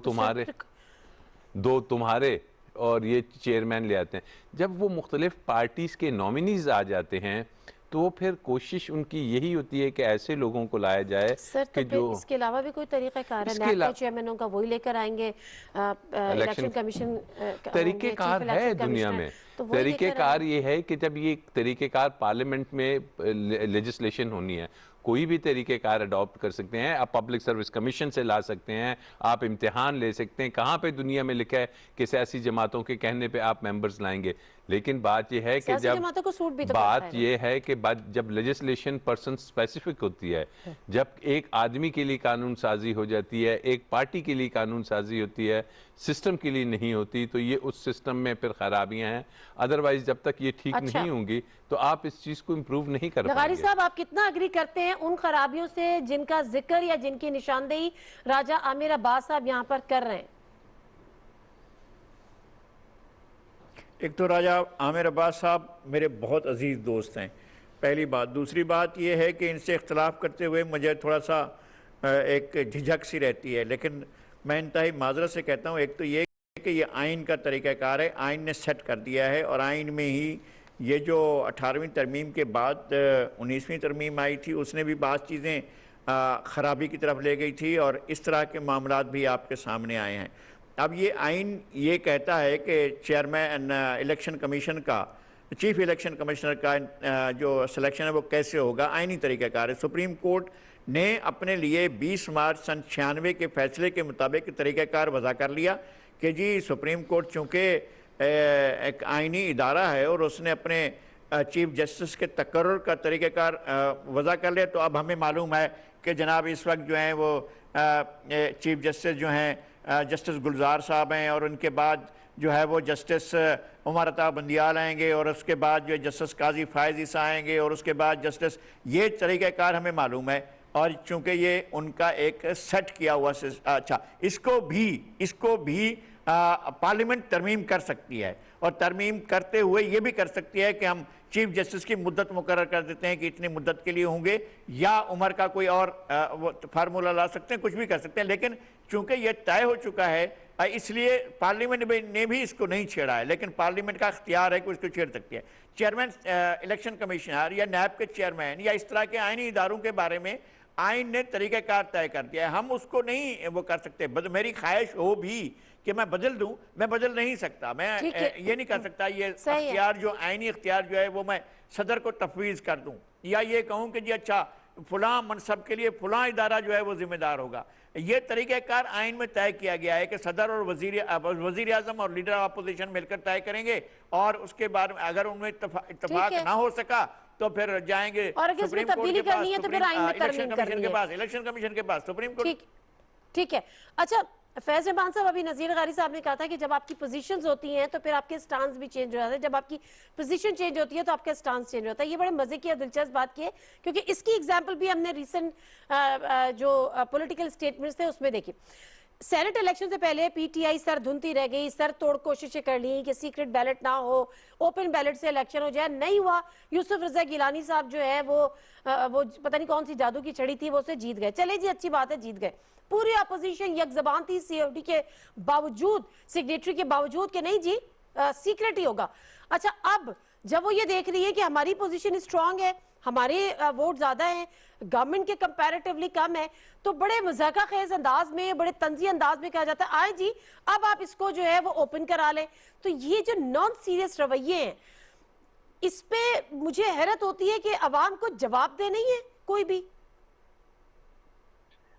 तुम्हारे और ये चेयरमैन ले आते हैं। जब वो मुख्तलिफ पार्टीज़ के नॉमिनीज आ जाते हैं तो फिर कोशिश उनकी यही होती है कि ऐसे लोगों को लाया जाए सर, कि तो जो इसके अलावा भी कोई तरीक़ाकार है? नैब के चेयरमैनों का वही लेकर आएंगे, इलेक्शन कमीशन तरीक़ेकार है दुनिया में। तो तरीक़ेकार ये है कि जब ये तरीक़ेकार पार्लियामेंट में लेजिस्लेशन होनी है, कोई भी तरीक़ेकार अडॉप्ट कर सकते हैं। आप पब्लिक सर्विस कमीशन से ला सकते हैं, आप इम्तिहान ले सकते हैं। कहाँ पे दुनिया में लिखा है कि सियासी जमातों के कहने पे आप मेंबर्स लाएंगे? लेकिन बात यह है कि जब बात यह है कि जब लेजिस्लेशन पर्सन स्पेसिफिक होती है, जब एक आदमी के लिए कानून साजी हो जाती है, एक पार्टी के लिए कानून साजी होती है, सिस्टम के लिए नहीं होती, तो ये उस सिस्टम में फिर खराबियां हैं। अदरवाइज जब तक ये ठीक नहीं होंगी तो आप इस चीज को इम्प्रूव नहीं कर पाएंगे। लगारी साहब, आप कितना अग्री करते हैं उन खराबियों से जिनका जिक्र या जिनकी निशानदेही राजा आमिर अब्बास साहब यहाँ पर कर रहे हैं? एक तो राजा आमिर अब्बास साहब मेरे बहुत अजीज़ दोस्त हैं, पहली बात। दूसरी बात यह है कि इनसे इख्तलाफ करते हुए मुझे थोड़ा सा एक झिझक सी रहती है, लेकिन मैं इंतहाई माजरत से कहता हूँ। एक तो ये कि ये आइन का तरीक़ाकार है, आइन ने सेट कर दिया है, और आइन में ही ये जो 18वीं तरमीम के बाद 19वीं तरमीम आई थी उसने भी बाज़ चीज़ें ख़राबी की तरफ ले गई थी, और इस तरह के मामलात भी आपके सामने आए हैं। अब ये आइन ये कहता है कि चेयरमैन इलेक्शन कमीशन का, चीफ इलेक्शन कमिश्नर का जो सिलेक्शन है वो कैसे होगा, आइनी तरीक़ाकार है। सुप्रीम कोर्ट ने अपने लिए 20 मार्च सन 96 के फैसले के मुताबिक तरीक़ाकार वज़ा कर लिया कि जी सुप्रीम कोर्ट चूँकि एक आइनी इदारा है और उसने अपने चीफ जस्टिस के तकर्रुर का तरीक़ाकार वज़ा कर लिया, तो अब हमें मालूम है कि जनाब इस वक्त जो हैं वो चीफ जस्टिस जो हैं जस्टिस गुलजार साहब हैं, और उनके बाद जो है वो जस्टिस उमर अता बंदियाल आएंगे, और उसके बाद जो जस्टिस काजी फ़ायज़ ईसा आएंगे, और उसके बाद जस्टिस, ये तरीक़ाकार हमें मालूम है। और चूँकि ये उनका एक सेट किया हुआ अच्छा, इसको भी पार्लियामेंट तरमीम कर सकती है, और तरमीम करते हुए ये भी कर सकती है कि हम चीफ जस्टिस की मुद्दत मुकर्रर कर देते हैं कि इतनी मुद्दत के लिए होंगे, या उम्र का कोई और फार्मूला ला सकते हैं, कुछ भी कर सकते हैं। लेकिन चूंकि ये तय हो चुका है, इसलिए पार्लियामेंट ने भी इसको नहीं छेड़ा है, लेकिन पार्लियामेंट का इख्तियार है कि उसको छेड़ सकती है। चेयरमैन इलेक्शन कमीशनर या नैब के चेयरमैन या इस तरह के आईनी इदारों के बारे में आइन ने तरीक़ाकार तय कर दिया है, हम उसको नहीं वो कर सकते। मेरी ख्वाहिश हो भी कि मैं बदल दूं, मैं बदल नहीं सकता। मैं ये नहीं कर सकता ये इख्तियार जो आइनी इख्तियार जो है वो मैं सदर को तफवीज़ कर दूं, या ये कहूं कि जी अच्छा फलां मनसब के लिए फलां इदारा जो है वो जिम्मेदार होगा। ये तरीक़ाकार आइन में तय किया गया है कि सदर और वज़ीर आज़म और लीडर ऑफ अपोजिशन मिलकर तय करेंगे, और उसके बाद अगर उनमें इत्तेफाक ना हो सका तो फिर जाएंगे और अगर इसमें तब्दीली करनी है तो फिर आइन में इलेक्शन कमीशन के पास, सुप्रीम कोर्ट। ठीक है। अच्छा फैज रहमान साहब, अभी नज़ीर गारी साहब ने कहा था कि जब आपकी पोजीशंस होती हैं तो फिर आपके स्टांस भी चेंज हो जाते हैं, जब आपकी पोजीशन चेंज होती है तो आपका स्टांस चेंज होता है। ये बड़े मजे की और दिलचस्प बात की है, क्योंकि इसकी एग्जांपल भी हमने रीसेंट जो पॉलिटिकल स्टेटमेंट्स थे उसमें देखी। सेनेट इलेक्शन से पहले पीटीआई सर धुनती रह गई, सर तोड़ कोशिशें कर ली कि सीक्रेट बैलेट ना हो, ओपन बैलेट से इलेक्शन हो जाए, नहीं हुआ। यूसुफ रजा गिलानी साहब जो है वो पता नहीं कौन सी जादू की छड़ी थी, वो उससे जीत गए। चले जी, अच्छी बात है, जीत गए। पूरी अपोजिशन यकजबान थी सीओडी के बावजूद, सिग्नेटरी के बावजूद कि नहीं जी सीक्रेट ही होगा। अच्छा, अब जब वो ये देख रही है कि हमारी पोजीशन स्ट्रांग है, हमारे वोट ज्यादा हैं, गवर्नमेंट के कंपैरेटिवली कम है, तो बड़े मजाका खेज अंदाज में, बड़े तंजी अंदाज में कहा जाता है आए जी अब आप इसको जो है वो ओपन करा लें। तो ये जो नॉन सीरियस रवैये हैं, इस पे मुझे हैरत होती है कि अवाम को जवाब दे नहीं है कोई भी।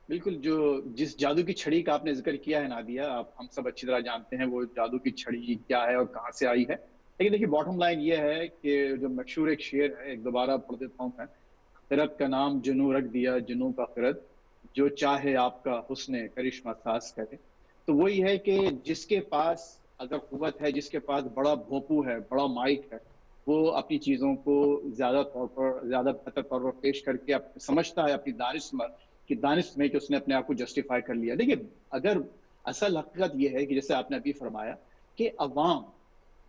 बिल्कुल, जो जिस जादू की छड़ी का आपने जिक्र किया है नादिया, आप हम सब अच्छी तरह जानते हैं वो जादू की छड़ी क्या है और कहाँ से आई है। लेकिन देखिए बॉटम लाइन ये है कि जो मशहूर एक शेर है, एक दोबारा पढ़ देता हूँ मैं, फिरत का नाम जुनू रख दिया जुनू का फिरत, जो चाहे आपका हुस्न करिश्मा सास करे। तो वही है कि जिसके पास अगर कुव्वत है, जिसके पास बड़ा भोंपू है, बड़ा माइक है, वो अपनी चीज़ों को ज़्यादा बेहतर तौर पर पेश करके समझता है अपनी दानिश में कि उसने अपने आप को जस्टिफाई कर लिया। देखिए, अगर असल हकीकत यह है कि जैसे आपने अभी फरमाया कि अवाम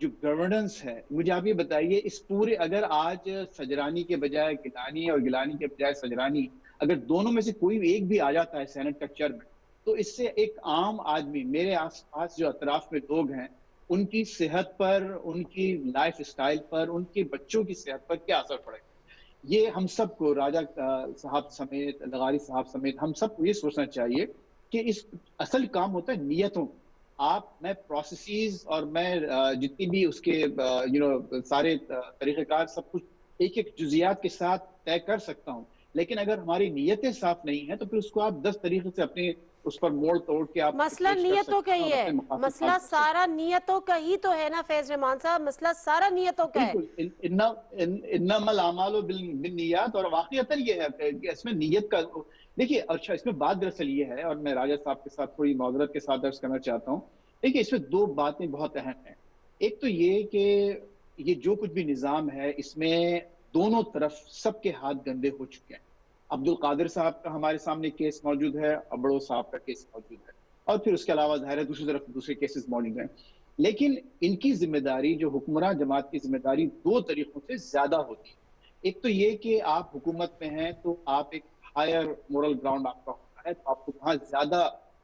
जो गवर्नेंस है, मुझे आप ये बताइए इस पूरे, अगर आज सजरानी के बजाय गिलानी और गिलानी के बजाय सजरानी, अगर दोनों में से कोई एक भी आ जाता है सेनेट का चेयरमैन, तो इससे एक आम आदमी, मेरे आसपास जो अतराफ में लोग हैं, उनकी सेहत पर, उनकी लाइफ स्टाइल पर, उनके बच्चों की सेहत पर क्या असर पड़ेगा। ये हम सबको, राजा साहब समेत, लगारी साहब समेत, हम सबको ये सोचना चाहिए कि इस असल काम होता है नियतों। मैं प्रोसेसेस और मैं जितनी भी उसके सारे तरीक़ेकार सब कुछ एक एक जुजियात के साथ तय कर सकता हूँ, लेकिन अगर हमारी नीयतें साफ नहीं है तो फिर उसको आप 10 तरीके से अपने उस पर मोड़ तोड़ के आप मसला नियतों का ही है, मसला सारा नियतों का ही तो है ना फैज रहमान साहब, मसला सारा नियतों का है। इन्नमल आमालु बिन्नियात, और वाक़ईतन ये है कि इसमें नियत का देखिए। अच्छा, इसमें बात दरअसल ये है, और मैं राजा साहब के साथ थोड़ी माज़रत के साथ अर्ज करना चाहता हूँ। देखिए, इसमें दो बातें बहुत अहम हैं। एक तो ये कि ये जो कुछ भी निज़ाम है, इसमें दोनों तरफ सबके हाथ गंदे हो चुके हैं। अब्दुल कादिर साहब का हमारे सामने केस मौजूद है, अबड़ो साहब का केस मौजूद है, और फिर उसके अलावा ज़ाहिर है दूसरी तरफ दूसरे केसेस मौजूद हैं। लेकिन इनकी जिम्मेदारी, जो हुक्मरान जमात की जिम्मेदारी, दो तरीकों से ज्यादा होती है। एक तो ये कि आप हुकूमत में हैं तो आप एक हायर मोरल ग्राउंड आपका होता है, तो आपको वहाँ ज्यादा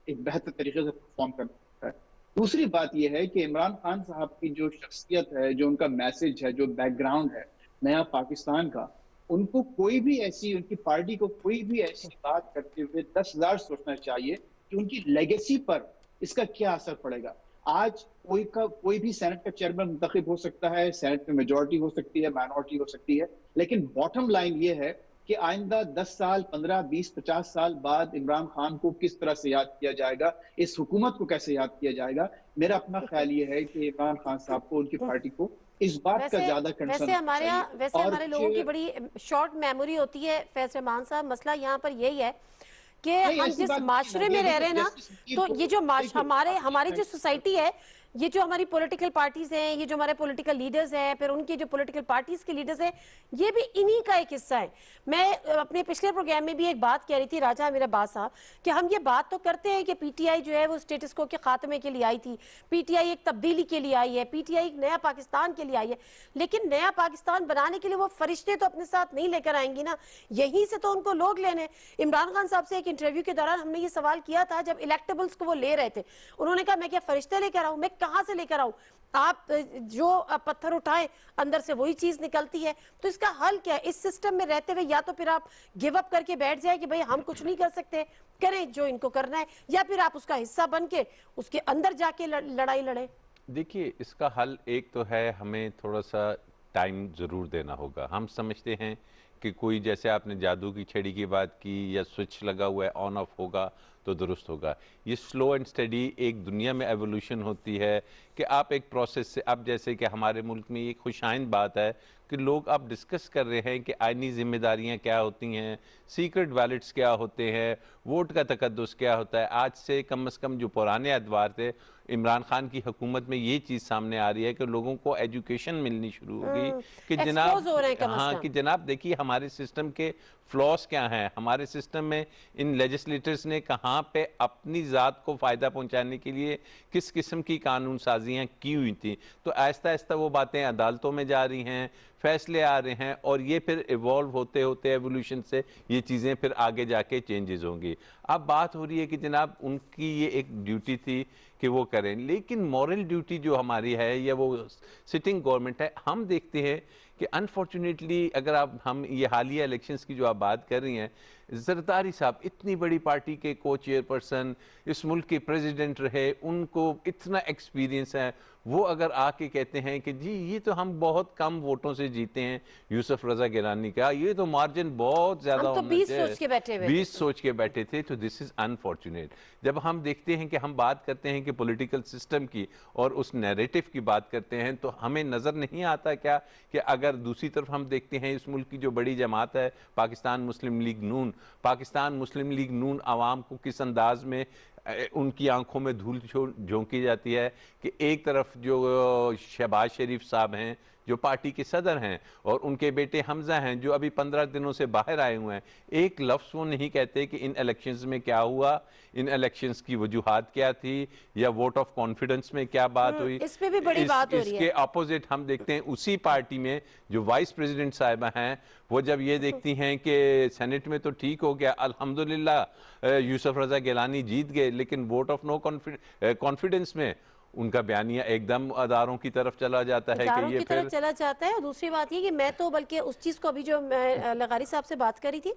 एक बेहतर तरीके से परफॉर्म करना होता है। दूसरी बात यह है कि इमरान खान साहब की जो शख्सियत है, जो उनका मैसेज है, जो बैकग्राउंड है नया पाकिस्तान का, उनको कोई भी ऐसी, उनकी पार्टी को कोई भी ऐसी बात करते हुए 10,000 सोचना चाहिए कि उनकी लेगेसी पर इसका क्या असर पड़ेगा। आज कोई भी सेनेट का चेयरमैन मुंतखब हो सकता है, सेनेट में मेजॉरिटी हो सकती है, माइनॉरिटी हो सकती है, लेकिन बॉटम लाइन ये है कि आइंदा 10 साल, 15, 20, 50 साल बाद इमरान खान को किस तरह से याद किया जाएगा, इस हुकूमत को कैसे याद किया जाएगा। मेरा अपना ख्याल ये है कि इमरान खान साहब को, उनकी पार्टी को इस बात का ज्यादा कंसर्न। वैसे हमारे लोगों की बड़ी शॉर्ट मेमोरी होती है फैज रहमान साहब। मसला यहाँ पर यही है कि हम जिस माशरे में रह रहे हैं ना, तो ये जो हमारी जो सोसाइटी है, ये जो हमारी पॉलिटिकल पार्टीज हैं, ये जो हमारे पॉलिटिकल लीडर्स हैं, फिर उनके जो पॉलिटिकल पार्टीज के लीडर्स हैं, ये भी इन्हीं का एक हिस्सा है। मैं अपने पिछले प्रोग्राम में भी एक बात कह रही थी राजा मेरा बात साहब कि हम ये बात तो करते हैं कि पीटीआई जो है वो स्टेटस को के खात्मे के लिए आई थी, पीटीआई एक तब्दीली के लिए आई है, पीटीआई एक नया पाकिस्तान के लिए आई है, लेकिन नया पाकिस्तान बनाने के लिए वो फरिश्ते तो अपने साथ नहीं लेकर आएंगी ना, यहीं से तो उनको लोग लेने। इमरान खान साहब से एक इंटरव्यू के दौरान हमने ये सवाल किया था जब इलेक्टेबल्स को वो ले रहे थे, उन्होंने कहा मैं क्या फरिश्ते लेकर आऊं, मैं कहां से लेकर आऊं, आप जो पत्थर उठाए अंदर से वही चीज निकलती है। तो इसका हल क्या है? इस सिस्टम में रहते हुए या तो फिर आप गिव अप करके बैठ जाए कि भाई हम कुछ नहीं कर सकते, करें जो इनको करना है, या फिर आप उसका हिस्सा बन के उसके अंदर जाके लड़ाई लड़े। देखिए, इसका हल एक तो है, हमें थोड़ा सा टाइम ज़रूर देना होगा। हम समझते हैं कि कोई, जैसे आपने जादू की छड़ी की बात की, या स्विच लगा हुआ है ऑन ऑफ होगा तो दुरुस्त होगा। ये स्लो एंड स्टडी एक दुनिया में एवोल्यूशन होती है कि आप एक प्रोसेस से, अब जैसे कि हमारे मुल्क में ये खुशाइंद बात है कि लोग अब डिस्कस कर रहे हैं कि आइनी जिम्मेदारियां क्या होती हैं, सीक्रेट बैलेट्स क्या होते हैं, वोट का तकद्दुस क्या होता है। आज से कम जो पुराने अदवार थे, इमरान खान की हुकूमत में ये चीज़ सामने आ रही है कि लोगों को एजुकेशन मिलनी शुरू होगी कि जनाब, हाँ, कि जनाब देखिए हमारे सिस्टम के फ्लॉस क्या हैं, हमारे सिस्टम में इन लेजिस्लेटर्स ने कहाँ पे अपनी ज़ात को फ़ायदा पहुँचाने के लिए किस किस्म की कानून साजियाँ की हुई थी। तो आहिस्ता आहिस्ता वो बातें अदालतों में जा रही हैं, फैसले आ रहे हैं, और ये फिर इवॉल्व होते होते एवोल्यूशन से ये चीज़ें फिर आगे जाके चेंजेस होंगी। अब बात हो रही है कि जनाब उनकी ये एक ड्यूटी थी कि वो करें, लेकिन मॉरल ड्यूटी जो हमारी है या वो सिटिंग गवर्नमेंट है, हम देखते हैं कि अनफॉर्चुनेटली अगर आप, हम ये हालिया इलेक्शंस की जो आप बात कर रही हैं, जरदारी साहब इतनी बड़ी पार्टी के को चेयरपर्सन, इस मुल्क के प्रेसिडेंट रहे, उनको इतना एक्सपीरियंस है, वो अगर आके कहते हैं कि जी ये तो हम बहुत कम वोटों से जीते हैं यूसुफ रजा गिलानी का, ये तो मार्जिन बहुत ज्यादा, हम तो 20 सोच के बैठे हुए 20 सोच के बैठे थे। तो दिस इज अनफॉर्चुनेट। जब हम देखते हैं कि हम बात करते हैं कि पॉलिटिकल सिस्टम की और उस नैरेटिव की बात करते हैं, तो हमें नजर नहीं आता क्या कि अगर दूसरी तरफ हम देखते हैं इस मुल्क की जो बड़ी जमात है पाकिस्तान मुस्लिम लीग नून, पाकिस्तान मुस्लिम लीग नून आवाम को किस अंदाज में उनकी आंखों में धूल झोंकी जाती है कि एक तरफ जो शहबाज शरीफ साहब हैं जो पार्टी के सदर हैं, और उनके बेटे हमजा हैं जो अभी 15 दिनों से बाहर आए हुए हैं, एक लफ्ज़ वो नहीं कहते कि इन इलेक्शंस में क्या हुआ, इन इलेक्शंस की वजूहात क्या थी, या वोट ऑफ कॉन्फिडेंस में क्या बात हुई। इस पे भी बड़ी बात हो रही है। इसके अपोजिट हम देखते हैं उसी पार्टी में जो वाइस प्रेसिडेंट साहिबा हैं, वो जब ये देखती हैं कि सेनेट में तो ठीक हो गया, अल्हम्दुलिल्लाह यूसुफ रजा गिलानी जीत गए, लेकिन वोट ऑफ नो कॉन्फिडेंस में उनका बयानिया एकदम अदारों की तरफ चला जाता है कि ये फिर चला जाता है। और दूसरी बात ये कि मैं तो बल्कि उस चीज को अभी जो मैं लगारी साहब से बात करी थी,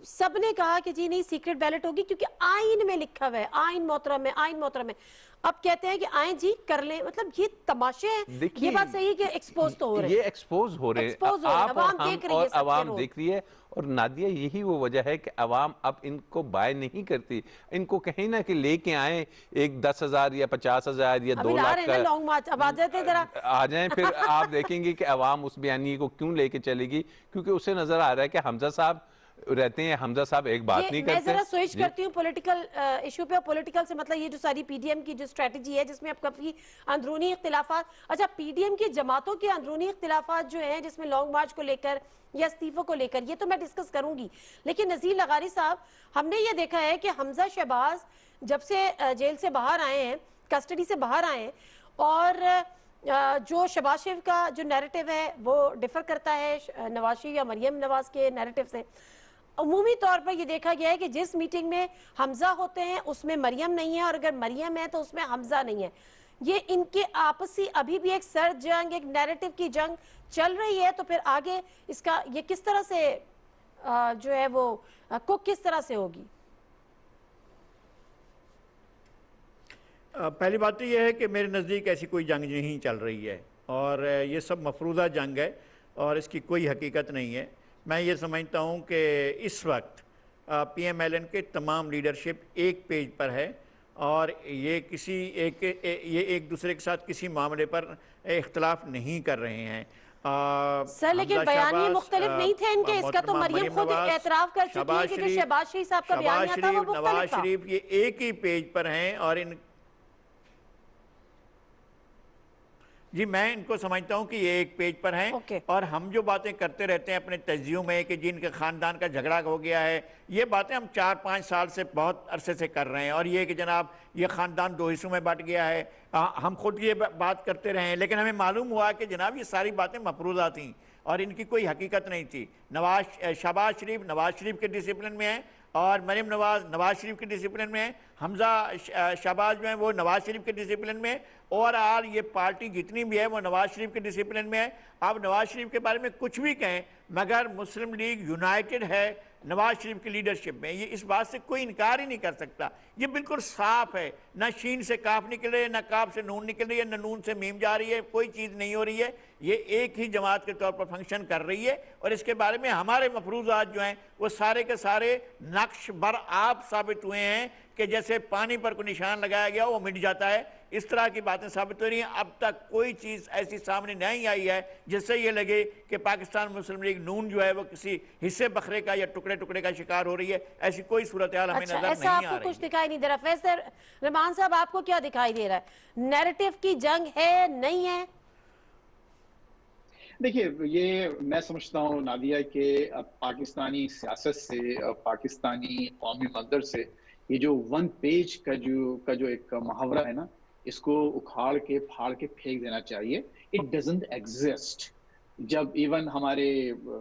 सबने कहा कि जी नहीं सीक्रेट बैलेट होगी क्योंकि आइन में लिखा हुआ है, आइन मोहतरम है, आइन मोहतरम है। अब कहते हैं कि आए जी कर ले, मतलब ये तमाशे हैं। ये बात सही है कि एक्सपोज तो हो रहे हैं, ये एक्सपोज हो रहे हैं, आप और हम और अवाम देख रही है। और नादिया यही वो वजह है कि अवाम अब इनको बाय नहीं करती, इनको कहीं ना कि लेके आए एक 10,000 या 50,000 या 2 लाख का लॉन्ग मार्च। अब आ जाते जरा आ जाए, फिर आप देखेंगे कि अवाम उस बयानी को क्यों लेके चलेगी, क्योंकि उसे नजर आ रहा है कि हमजा साहब रहते हैं, हमजा साहब एक बात नहीं करते। मैं जरा स्विच करती हूँ पॉलिटिकल इशू पे। पॉलिटिकल से मतलब ये जो सारी पीडीएम की जो स्ट्रेटजी है जिसमें अब काफी अंदरूनी इख्तिलाफात, अच्छा पीडीएम की जमातों के अंदरूनी इख्तिलाफात जो है जिसमें लॉन्ग मार्च को लेकर या इस्तीफों को लेकर, ये तो मैं डिस्कस करूंगी, लेकिन नज़ीर लगारी साहब हमने ये देखा है कि हमजा शहबाज जब से जेल से बाहर आए हैं, कस्टडी से बाहर आए हैं, और जो शहबाज शरीफ का जो नैरेटिव है वो डिफर करता है नवाज शरीफ या मरियम नवाज के नैरेटिव से। अमूमी तौर पर यह देखा गया है कि जिस मीटिंग में हमजा होते हैं उसमें मरियम नहीं है, और अगर मरियम है तो उसमें हमजा नहीं है। ये इनके आपसी अभी भी एक सर्द जंग, एक नैरेटिव की जंग चल रही है। तो फिर आगे इसका ये किस तरह से जो है वो कुक किस तरह से होगी? पहली बात तो यह है कि मेरे नज़दीक ऐसी कोई जंग नहीं चल रही है, और ये सब मफरूज़ा जंग है और इसकी कोई हकीकत नहीं है। मैं ये समझता हूँ कि इस वक्त PMLN के तमाम लीडरशिप एक पेज पर है, और ये किसी ये एक दूसरे के साथ किसी मामले पर इख्तलाफ नहीं कर रहे हैं। सर लेकिन बयान मुख्तलिफ नहीं थे इनके, इसका तो मरियम खुद एतराफ कर चुकी है कि जो शहबाज शरीफ साहब का बयान था वो मुख्तलिफ था। नवाज शरीफ ये एक ही पेज पर हैं, और इन जी, मैं इनको समझता हूं कि ये एक पेज पर हैं। ओके। और हम जो बातें करते रहते हैं अपने तज्जियों में कि जिनके खानदान का झगड़ा हो गया है, ये बातें हम 4-5 साल से बहुत अरसे से कर रहे हैं। और ये कि जनाब ये खानदान 2 हिस्सों में बट गया है, हम खुद ये बात करते रहे हैं, लेकिन हमें मालूम हुआ कि जनाब ये सारी बातें मफरूज़ा थी और इनकी कोई हकीकत नहीं थी। शहबाज शरीफ नवाज शरीफ के डिसिप्लिन में है और मरीम नवाज शरीफ के डिसिप्लिन में है, हमजा शहबाज जो है वो नवाज शरीफ के डिसिप्लिन में है। ओवरऑल ये पार्टी जितनी भी है वो नवाज शरीफ के डिसिप्लिन में है। आप नवाज शरीफ के बारे में कुछ भी कहें, मगर मुस्लिम लीग यूनाइटेड है नवाज शरीफ की लीडरशिप में, ये इस बात से कोई इनकार ही नहीं कर सकता। ये बिल्कुल साफ है, ना शीन से काफ निकल रही है, ना काफ से नून निकल रही है, ना नून से मीम जा रही है, कोई चीज़ नहीं हो रही है। ये एक ही जमात के तौर पर फंक्शन कर रही है और इसके बारे में हमारे मफरूज़ात जो हैं वो सारे के सारे नक्श बर आब साबित हुए हैं कि जैसे पानी पर कोई निशान लगाया गया वो मिट जाता है, इस तरह की बातें साबित हो रही हैं। अब तक कोई चीज़ ऐसी सामने नहीं आई है जिससे ये लगे कि पाकिस्तान मुस्लिम लीग नून जो है वो किसी हिस्से बखरे का या टुकड़े टुकड़े का शिकार हो रही है। ऐसी कोई सूरत हाल हमें अच्छा, नजर ऐसा नहीं आ आपको रही कुछ है। दिखाई नहीं दे रहा। फैसल रहमान साहब, आपको क्या दिखाई दे रहा है? नैरेटिव की जंग है, नहीं है? देखिए, ये मैं समझता हूँ नादिया के पाकिस्तानी सियासत से और पाकिस्तानी कौमी मंजर से ये जो वन पेज का जो एक मुहावरा है ना, इसको उखाड़ के फाड़ के फेंक देना चाहिए। It doesn't exist. जब इवन हमारे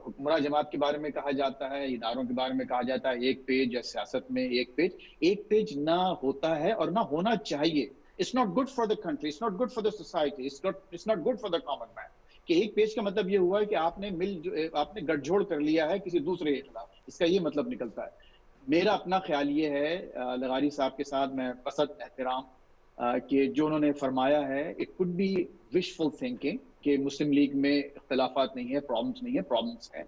हुक्मरां जमात के बारे में कहा जाता है, इदारों के बारे में कहा जाता है एक पेज, या सियासत में एक पेज ना होता है और ना होना चाहिए। It's not good for the country, it's not good for the society, it's not good for the common man. कि एक पेज का मतलब ये हुआ है कि आपने गठजोड़ कर लिया है किसी दूसरे के खिलाफ, इसका ये मतलब निकलता है। मेरा अपना ख्याल ये है, लगारी साहब के साथ मैं पसंद एहतराम कि जो उन्होंने फरमाया है, it could be wishful thinking कि मुस्लिम लीग में इख्तलाफात नहीं है, प्रॉब्लम्स नहीं है, प्रॉब्लम्स हैं।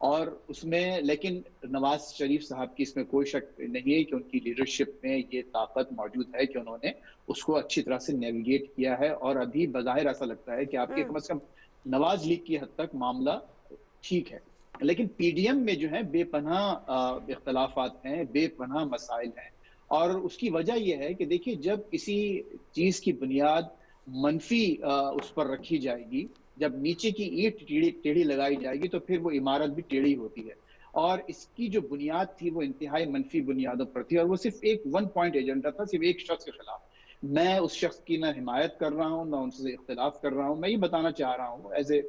और उसमें लेकिन नवाज शरीफ साहब की इसमें कोई शक नहीं है कि उनकी लीडरशिप में ये ताकत मौजूद है कि उन्होंने उसको अच्छी तरह से नेविगेट किया है। और अभी बज़ाहिर ऐसा लगता है कि आपके कम से कम नवाज लीग की हद तक मामला ठीक है, लेकिन पीडीएम में जो है बेपनाह इख्तलाफात हैं, बेपनाह मसाइल हैं। और उसकी वजह यह है कि देखिए, जब किसी चीज की बुनियाद मनफी उस पर रखी जाएगी, जब नीचे की ईंट टेढ़ी लगाई जाएगी, तो फिर वो इमारत भी टेढ़ी होती है। और इसकी जो बुनियाद थी वो इंतहाई मनफी बुनियादों पर थी, और वो सिर्फ एक वन पॉइंट एजेंडा था, सिर्फ एक शख्स के खिलाफ। मैं उस शख्स की ना हिमायत कर रहा हूँ, ना उनसे इख्तिलाफ कर रहा हूँ। मैं ये बताना चाह रहा हूँ एज ए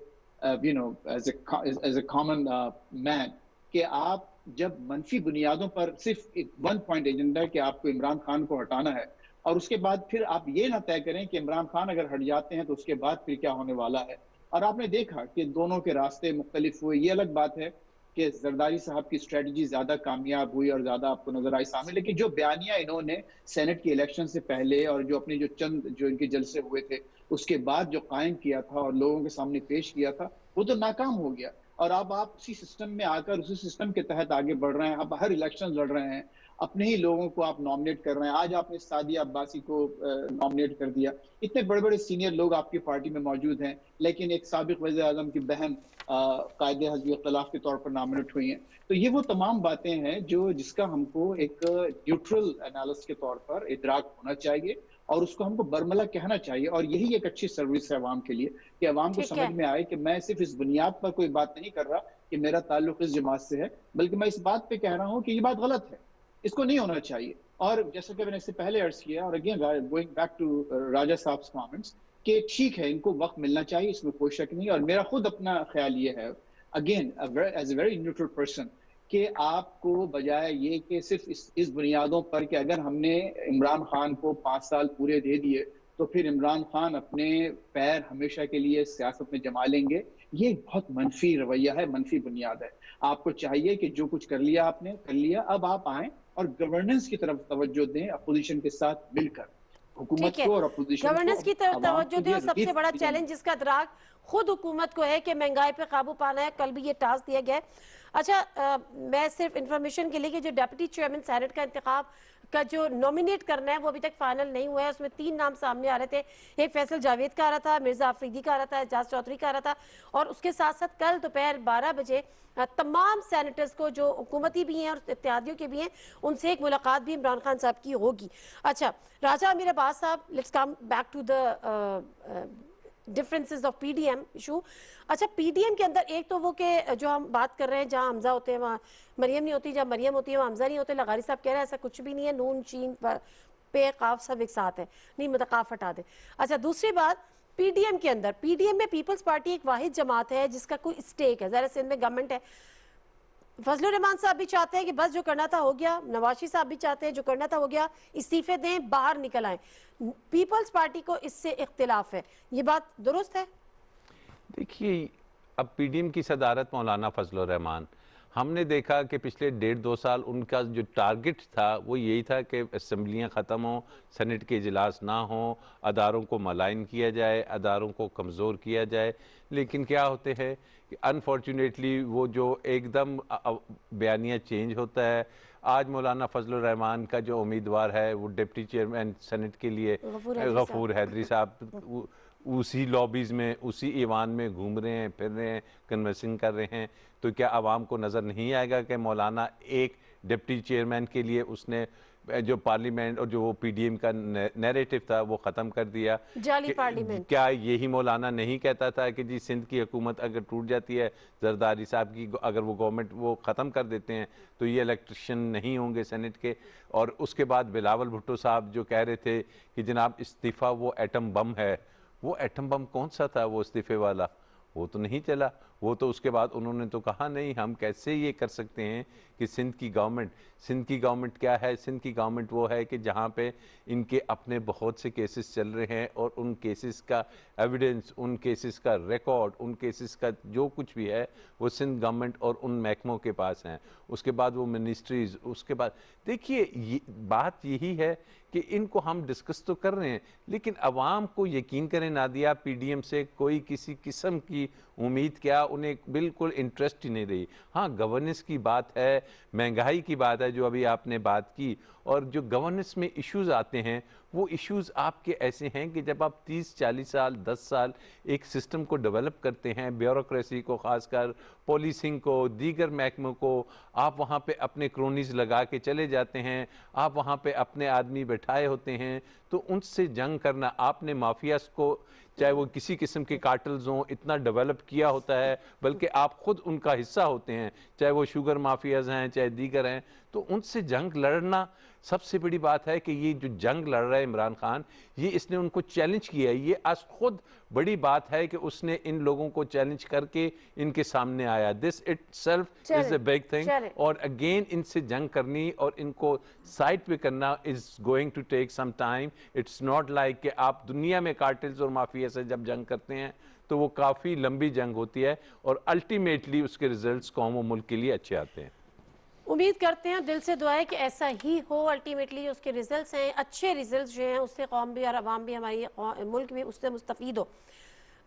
कॉमन मैन कि आप जब मनफी बुनियादों पर सिर्फ एक वन पॉइंट एजेंडा है कि आपको इमरान खान को हटाना है, और उसके बाद फिर आप ये ना तय करें कि इमरान खान अगर हट जाते हैं तो उसके बाद फिर क्या होने वाला है। और आपने देखा कि दोनों के रास्ते मुख्तलिफ हुए। ये अलग बात है कि जरदारी साहब की स्ट्रेटजी ज्यादा कामयाब हुई और ज्यादा आपको नजर आई सामने, लेकिन जो बयानिया इन्होंने सेनेट की इलेक्शन से पहले और जो अपने जो इनके जलसे हुए थे उसके बाद जो कायम किया था और लोगों के सामने पेश किया था, वो तो नाकाम हो गया। और अब आप उसी सिस्टम में आकर उसी सिस्टम के तहत आगे बढ़ रहे हैं। आप हर इलेक्शन लड़ रहे हैं, अपने ही लोगों को आप नॉमिनेट कर रहे हैं। आज आपने सादिया अब्बासी को नॉमिनेट कर दिया। इतने बड़े बड़े सीनियर लोग आपकी पार्टी में मौजूद हैं, लेकिन एक साबिक वज़ीर आज़म की बहन कायदे हज़्ब इख्तिलाफ के तौर पर नॉमिनेट हुई हैं। तो ये वो तमाम बातें हैं जिसका हमको एक न्यूट्रल एनालिस्ट के तौर पर इदराक होना चाहिए और उसको हमको बरमला कहना चाहिए। और यही एक अच्छी सर्विस है अवाम के लिए कि अवाम को समझ में आए कि मैं सिर्फ इस बुनियाद पर कोई बात नहीं कर रहा कि मेरा ताल्लुक इस जमात से है, बल्कि मैं इस बात पे कह रहा हूँ कि ये बात गलत है, इसको नहीं होना चाहिए। और जैसा कि मैंने इससे पहले अर्ज किया, और अगेन गोइंग बैक टू राजा साहब कमेंट्स, कि ठीक है, इनको वक्त मिलना चाहिए, इसमें कोई शक नहीं। और मेरा खुद अपना ख्याल ये है, again as a very neutral person, कि आपको बजाय ये कि सिर्फ इस बुनियादों पर कि अगर हमने इमरान खान को 5 साल पूरे दे दिए तो फिर इमरान खान अपने पैर हमेशा के लिए सियासत में जमा लेंगे, ये एक बहुत मनफी रवैया है, मनफी बुनियाद है। आपको चाहिए कि जो कुछ कर लिया आपने कर लिया, अब आप आए और गवर्नेंस की तरफ तवज्जो दें, अपोजिशन के साथ मिलकर, हुकूमत को और अपोजिशन को गवर्नेंस की तरफ तवज्जो दें। और सबसे बड़ा रिलीफ चैलेंज जिसका इदराक खुद हुकूमत को है कि महंगाई पे काबू पाना है। कल भी ये टास्क दिया गया है। अच्छा, मैं सिर्फ इंफॉर्मेशन के लिए कि जो डिप्टी चेयरमैन सेनेट का इंतखाब का जो नॉमिनेट करना है वो अभी तक फाइनल नहीं हुआ है। उसमें 3 नाम सामने आ रहे थे, एक फैसल जावेद का आ रहा था, मिर्जा अफरीदी का आ रहा था, एजाज चौधरी का आ रहा था। और उसके साथ साथ कल दोपहर 12 बजे तमाम सेनेटर्स को जो हुकूमती भी हैं और इत्तेहादियों के भी हैं, उनसे एक मुलाकात भी इमरान खान साहब की होगी। अच्छा राजा अमीर अब्बास साहब, let's come back to the differences of PDM issue. अच्छा, पीडीएम के अंदर एक तो वो के जो हम बात कर रहे हैं, जहां हमजा होते हैं वहाँ मरियम नहीं होती, जहाँ मरियम होती है वहाँ हमजा नहीं होते। लगारी साहब कह रहे हैं ऐसा कुछ भी नहीं है, नून चीन पे काफ सब एक साथ है, नहीं मतलब काफ हटा दे। अच्छा, दूसरी बात, पीडीएम के अंदर, पीडीएम में पीपल्स पार्टी एक वाहिद जमात है जिसका कोई स्टेक है। ज़रा सिंध में गवर्नमेंट है, फजलुर रहमान साहब भी चाहते हैं कि बस जो करना था हो गया, नवाशी साहब भी चाहते हैं जो करना था हो गया, इस्तीफे दें, बाहर निकल आए। पीपल्स पार्टी को इससे इख्तिलाफ है, ये बात दुरुस्त है? देखिए, अब पीडीएम की सदारत मौलाना फजलुर रहमान, हमने देखा कि पिछले 1.5-2 साल उनका जो टारगेट था वो यही था कि असम्बलियाँ ख़त्म हों, सेनेट के इजलास ना हों, अदारों को मलाइन किया जाए, अदारों को कमज़ोर किया जाए। लेकिन क्या होते हैं कि अनफॉर्चुनेटली वो जो एकदम बयानिया चेंज होता है। आज मौलाना फजलुर रहमान का जो उम्मीदवार है वो डिप्टी चेयरमैन सेनेट के लिए गफूर हैदरी साहब उसी लॉबीज़ में, उसी ईवान में घूम रहे हैं, फिर रहे हैं, कन्वर्सिंग कर रहे हैं। तो क्या आवाम को नज़र नहीं आएगा कि मौलाना एक डिप्टी चेयरमैन के लिए उसने जो पार्लियामेंट और जो वो पीडीएम का नैरेटिव था वो ख़त्म कर दिया? जाली पार्लियामेंट। क्या यही मौलाना नहीं कहता था कि जी सिंध की हुकूमत अगर टूट जाती है, जरदारी साहब की अगर वो गवर्नमेंट वो ख़त्म कर देते हैं तो ये इलेक्शन नहीं होंगे सेनेट के? और उसके बाद बिलावल भुट्टो साहब जो कह रहे थे कि जनाब इस्तीफ़ा वो एटम बम है, वो एटम बम कौन सा था वो इस्तीफे वाला? वो तो नहीं चला। वो तो उसके बाद उन्होंने तो कहा नहीं, हम कैसे ये कर सकते हैं कि सिंध की गवर्नमेंट क्या है? सिंध की गवर्नमेंट वो है कि जहाँ पे इनके अपने बहुत से केसेस चल रहे हैं और उन केसेस का एविडेंस, उन केसेस का रिकॉर्ड, उन केसेस का जो कुछ भी है वो सिंध गवर्नमेंट और उन महकमों के पास हैं। उसके बाद वो मिनिस्ट्रीज़, उसके बाद देखिए बात यही है कि इनको हम डिस्कस तो कर रहे हैं लेकिन अवाम को यकीन करें नादिया, पीडीएम से कोई किसी किस्म की उम्मीद क्या, उन्हें बिल्कुल इंटरेस्ट ही नहीं रही। हाँ, गवर्नेंस की बात है, महंगाई की बात है जो अभी आपने बात की, और जो गवर्नेंस में इश्यूज आते हैं वो इश्यूज आपके ऐसे हैं कि जब आप 30-40 साल 10 साल एक सिस्टम को डेवलप करते हैं, ब्यूरोक्रेसी को, खासकर पॉलिसिंग को, दीगर महकमों को, आप वहाँ पे अपने क्रोनीज लगा के चले जाते हैं, आप वहाँ पे अपने आदमी बैठाए होते हैं, तो उनसे जंग करना, आपने माफियाज को, चाहे वो किसी किस्म के कार्टल्स हों, इतना डेवलप किया होता है, बल्कि आप खुद उनका हिस्सा होते हैं, चाहे वो शुगर माफियाज हैं चाहे दीगर हैं, तो उनसे जंग लड़ना सबसे बड़ी बात है कि ये जो जंग लड़ रहा है इमरान खान, ये इसने उनको चैलेंज किया है। ये आज खुद बड़ी बात है कि उसने इन लोगों को चैलेंज करके इनके सामने आया। This itself is a big thing. और अगेन इनसे जंग करनी और इनको साइड पे करना is going to take some time. It's not like कि आप दुनिया में कार्टेल्स और माफिया से जब जंग करते हैं तो वो काफ़ी लंबी जंग होती है और अल्टीमेटली उसके रिजल्ट्स कौम और मुल्क के लिए अच्छे आते हैं। उम्मीद करते हैं, दिल से दुआ है कि ऐसा ही हो। अल्टीमेटली उसके रिजल्ट्स हैं, अच्छे रिजल्ट्स जो हैं उससे कौम भी और अवाम भी, हमारी मुल्क भी उससे मुस्तफ़ीद हो।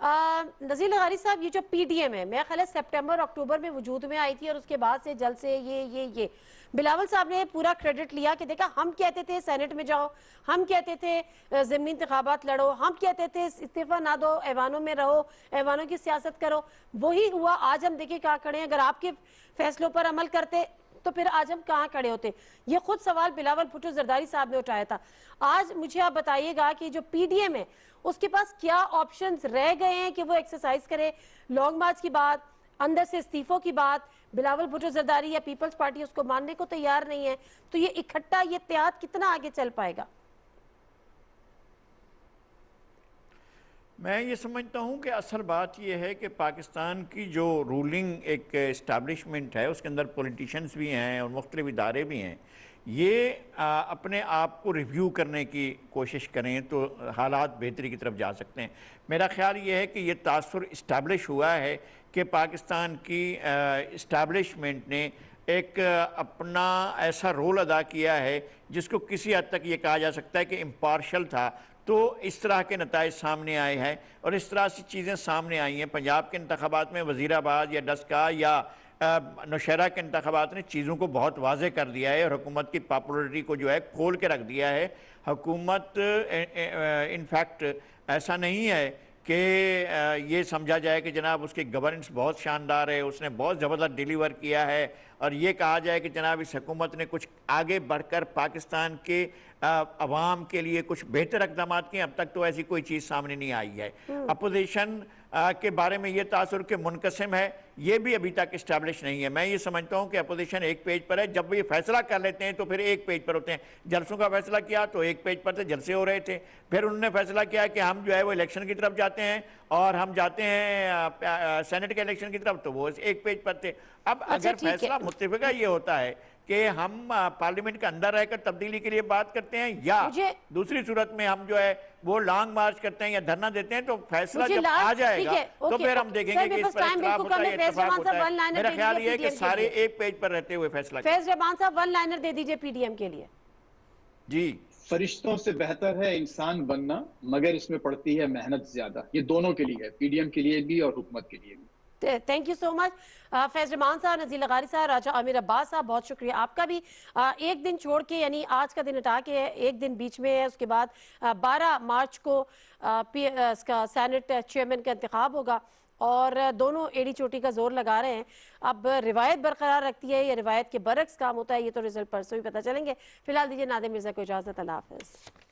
नज़ीर लगारी साहब, ये जो पीडीएम है मेरा ख्याल है सितंबर अक्टूबर में वजूद में आई थी और उसके बाद से जल्द से ये बिलावल साहब ने पूरा क्रेडिट लिया कि देखा हम कहते थे सेनेट में जाओ, हम कहते थे ज़िमनी इंतखाबात लड़ो, हम कहते थे इस्तीफा ना दो, ऐवानों में रहो, ऐवानों की सियासत करो, वही हुआ। आज हम देखिए कहाँ खड़े हैं। अगर आपके फैसलों पर अमल करते तो फिर आज हम कहाँ खड़े होते? ये खुद सवाल बिलावल भुट्टो जरदारी साहब ने उठाया था। आज मुझे आप बताइएगा कि जो पीडीएम है उसके पास क्या ऑप्शंस रह गए हैं कि वो एक्सरसाइज करे? लॉन्ग मार्च की बात, अंदर से इस्तीफों की बात, बिलावल भुट्टो जरदारी या पीपल्स पार्टी उसको मानने को तैयार नहीं है, तो ये इकट्ठा ये इत्तेहाद कितना आगे चल पाएगा? मैं ये समझता हूँ कि असल बात ये है कि पाकिस्तान की जो रूलिंग एक इस्टेब्लिशमेंट है उसके अंदर पॉलिटिशियंस भी हैं और मुख्तलिफ इदारे भी हैं, ये अपने आप को रिव्यू करने की कोशिश करें तो हालात बेहतरी की तरफ जा सकते हैं। मेरा ख्याल ये है कि ये तासुर इस्टेब्लिश हुआ है कि पाकिस्तान की इस्टेब्लिशमेंट ने एक अपना ऐसा रोल अदा किया है जिसको किसी हद तक ये कहा जा सकता है कि इम्पार्शल था। तो इस तरह के नताइज सामने आए हैं और इस तरह से चीज़ें सामने आई हैं। पंजाब के इंतखाबात में वज़ीराबाद या डस्का या नौशहरा के इंतखाबात ने चीज़ों को बहुत वाज़े कर दिया है और हुकूमत की पॉपुलरिटी को जो है खोल के रख दिया है। हुकूमत इनफैक्ट ऐसा नहीं है कि ये समझा जाए कि जनाब उसकी गवर्नेंस बहुत शानदार है, उसने बहुत ज़बरदस्त डिलीवर किया है, और ये कहा जाए कि जनाब इस हुकूमत ने कुछ आगे बढ़कर पाकिस्तान के अवाम के लिए कुछ बेहतर इकदाम किए, अब तक तो ऐसी कोई चीज़ सामने नहीं आई है। अपोजिशन के बारे में ये तासुर के मुनकसिम है, ये भी अभी तक इस्टेब्लिश नहीं है। मैं ये समझता हूँ कि अपोजिशन एक पेज पर है, जब ये फैसला कर लेते हैं तो फिर एक पेज पर होते हैं। जलसों का फैसला किया तो एक पेज पर थे, जलसे हो रहे थे, फिर उन्होंने फैसला किया कि हम जो है वो इलेक्शन की तरफ जाते हैं और हम जाते हैं सेनेट के इलेक्शन की तरफ, तो वो एक पेज पर थे। अब अगर फैसला मुत्तफिका ये होता है कि हम पार्लियामेंट के अंदर रहकर तब्दीली के लिए बात करते हैं या दूसरी सूरत में हम जो है वो लॉन्ग मार्च करते हैं या धरना देते हैं, तो फैसला जब आ जाएगा तो फिर हम देखेंगे कि इस पर इख्तिलाफ होता है, इत्तेफाक होता है। मेरा ख्याल ये है कि सारे एक पेज पर रहते हुए फैसला। फैज रहमान साहब, वन लाइनर दे दीजिए पीडीएम के लिए। जी, फरिश्तों से बेहतर है इंसान बनना, मगर इसमें पड़ती है मेहनत ज्यादा। ये दोनों के लिए है, पीडीएम के लिए भी और हुकूमत के लिए भी। Thank you so much Faiz Rahman साहब, नज़ीर लगारी साहब, राजा आमिर अब्बास साहब, बहुत शुक्रिया आपका भी। एक दिन छोड़ के, यानी आज का दिन हटा के एक दिन बीच में है, उसके बाद 12 मार्च को इसका सेनेट चेयरमैन का इंतखाब होगा और दोनों एड़ी चोटी का जोर लगा रहे हैं। अब रिवायत बरकरार रखती है या रिवायत के बरक्स काम होता है, ये तो रिजल्ट परसों ही पता चलेंगे। फिलहाल दीजिए नादिम मिर्जा को इजाजत, अल्लाह हाफिज़।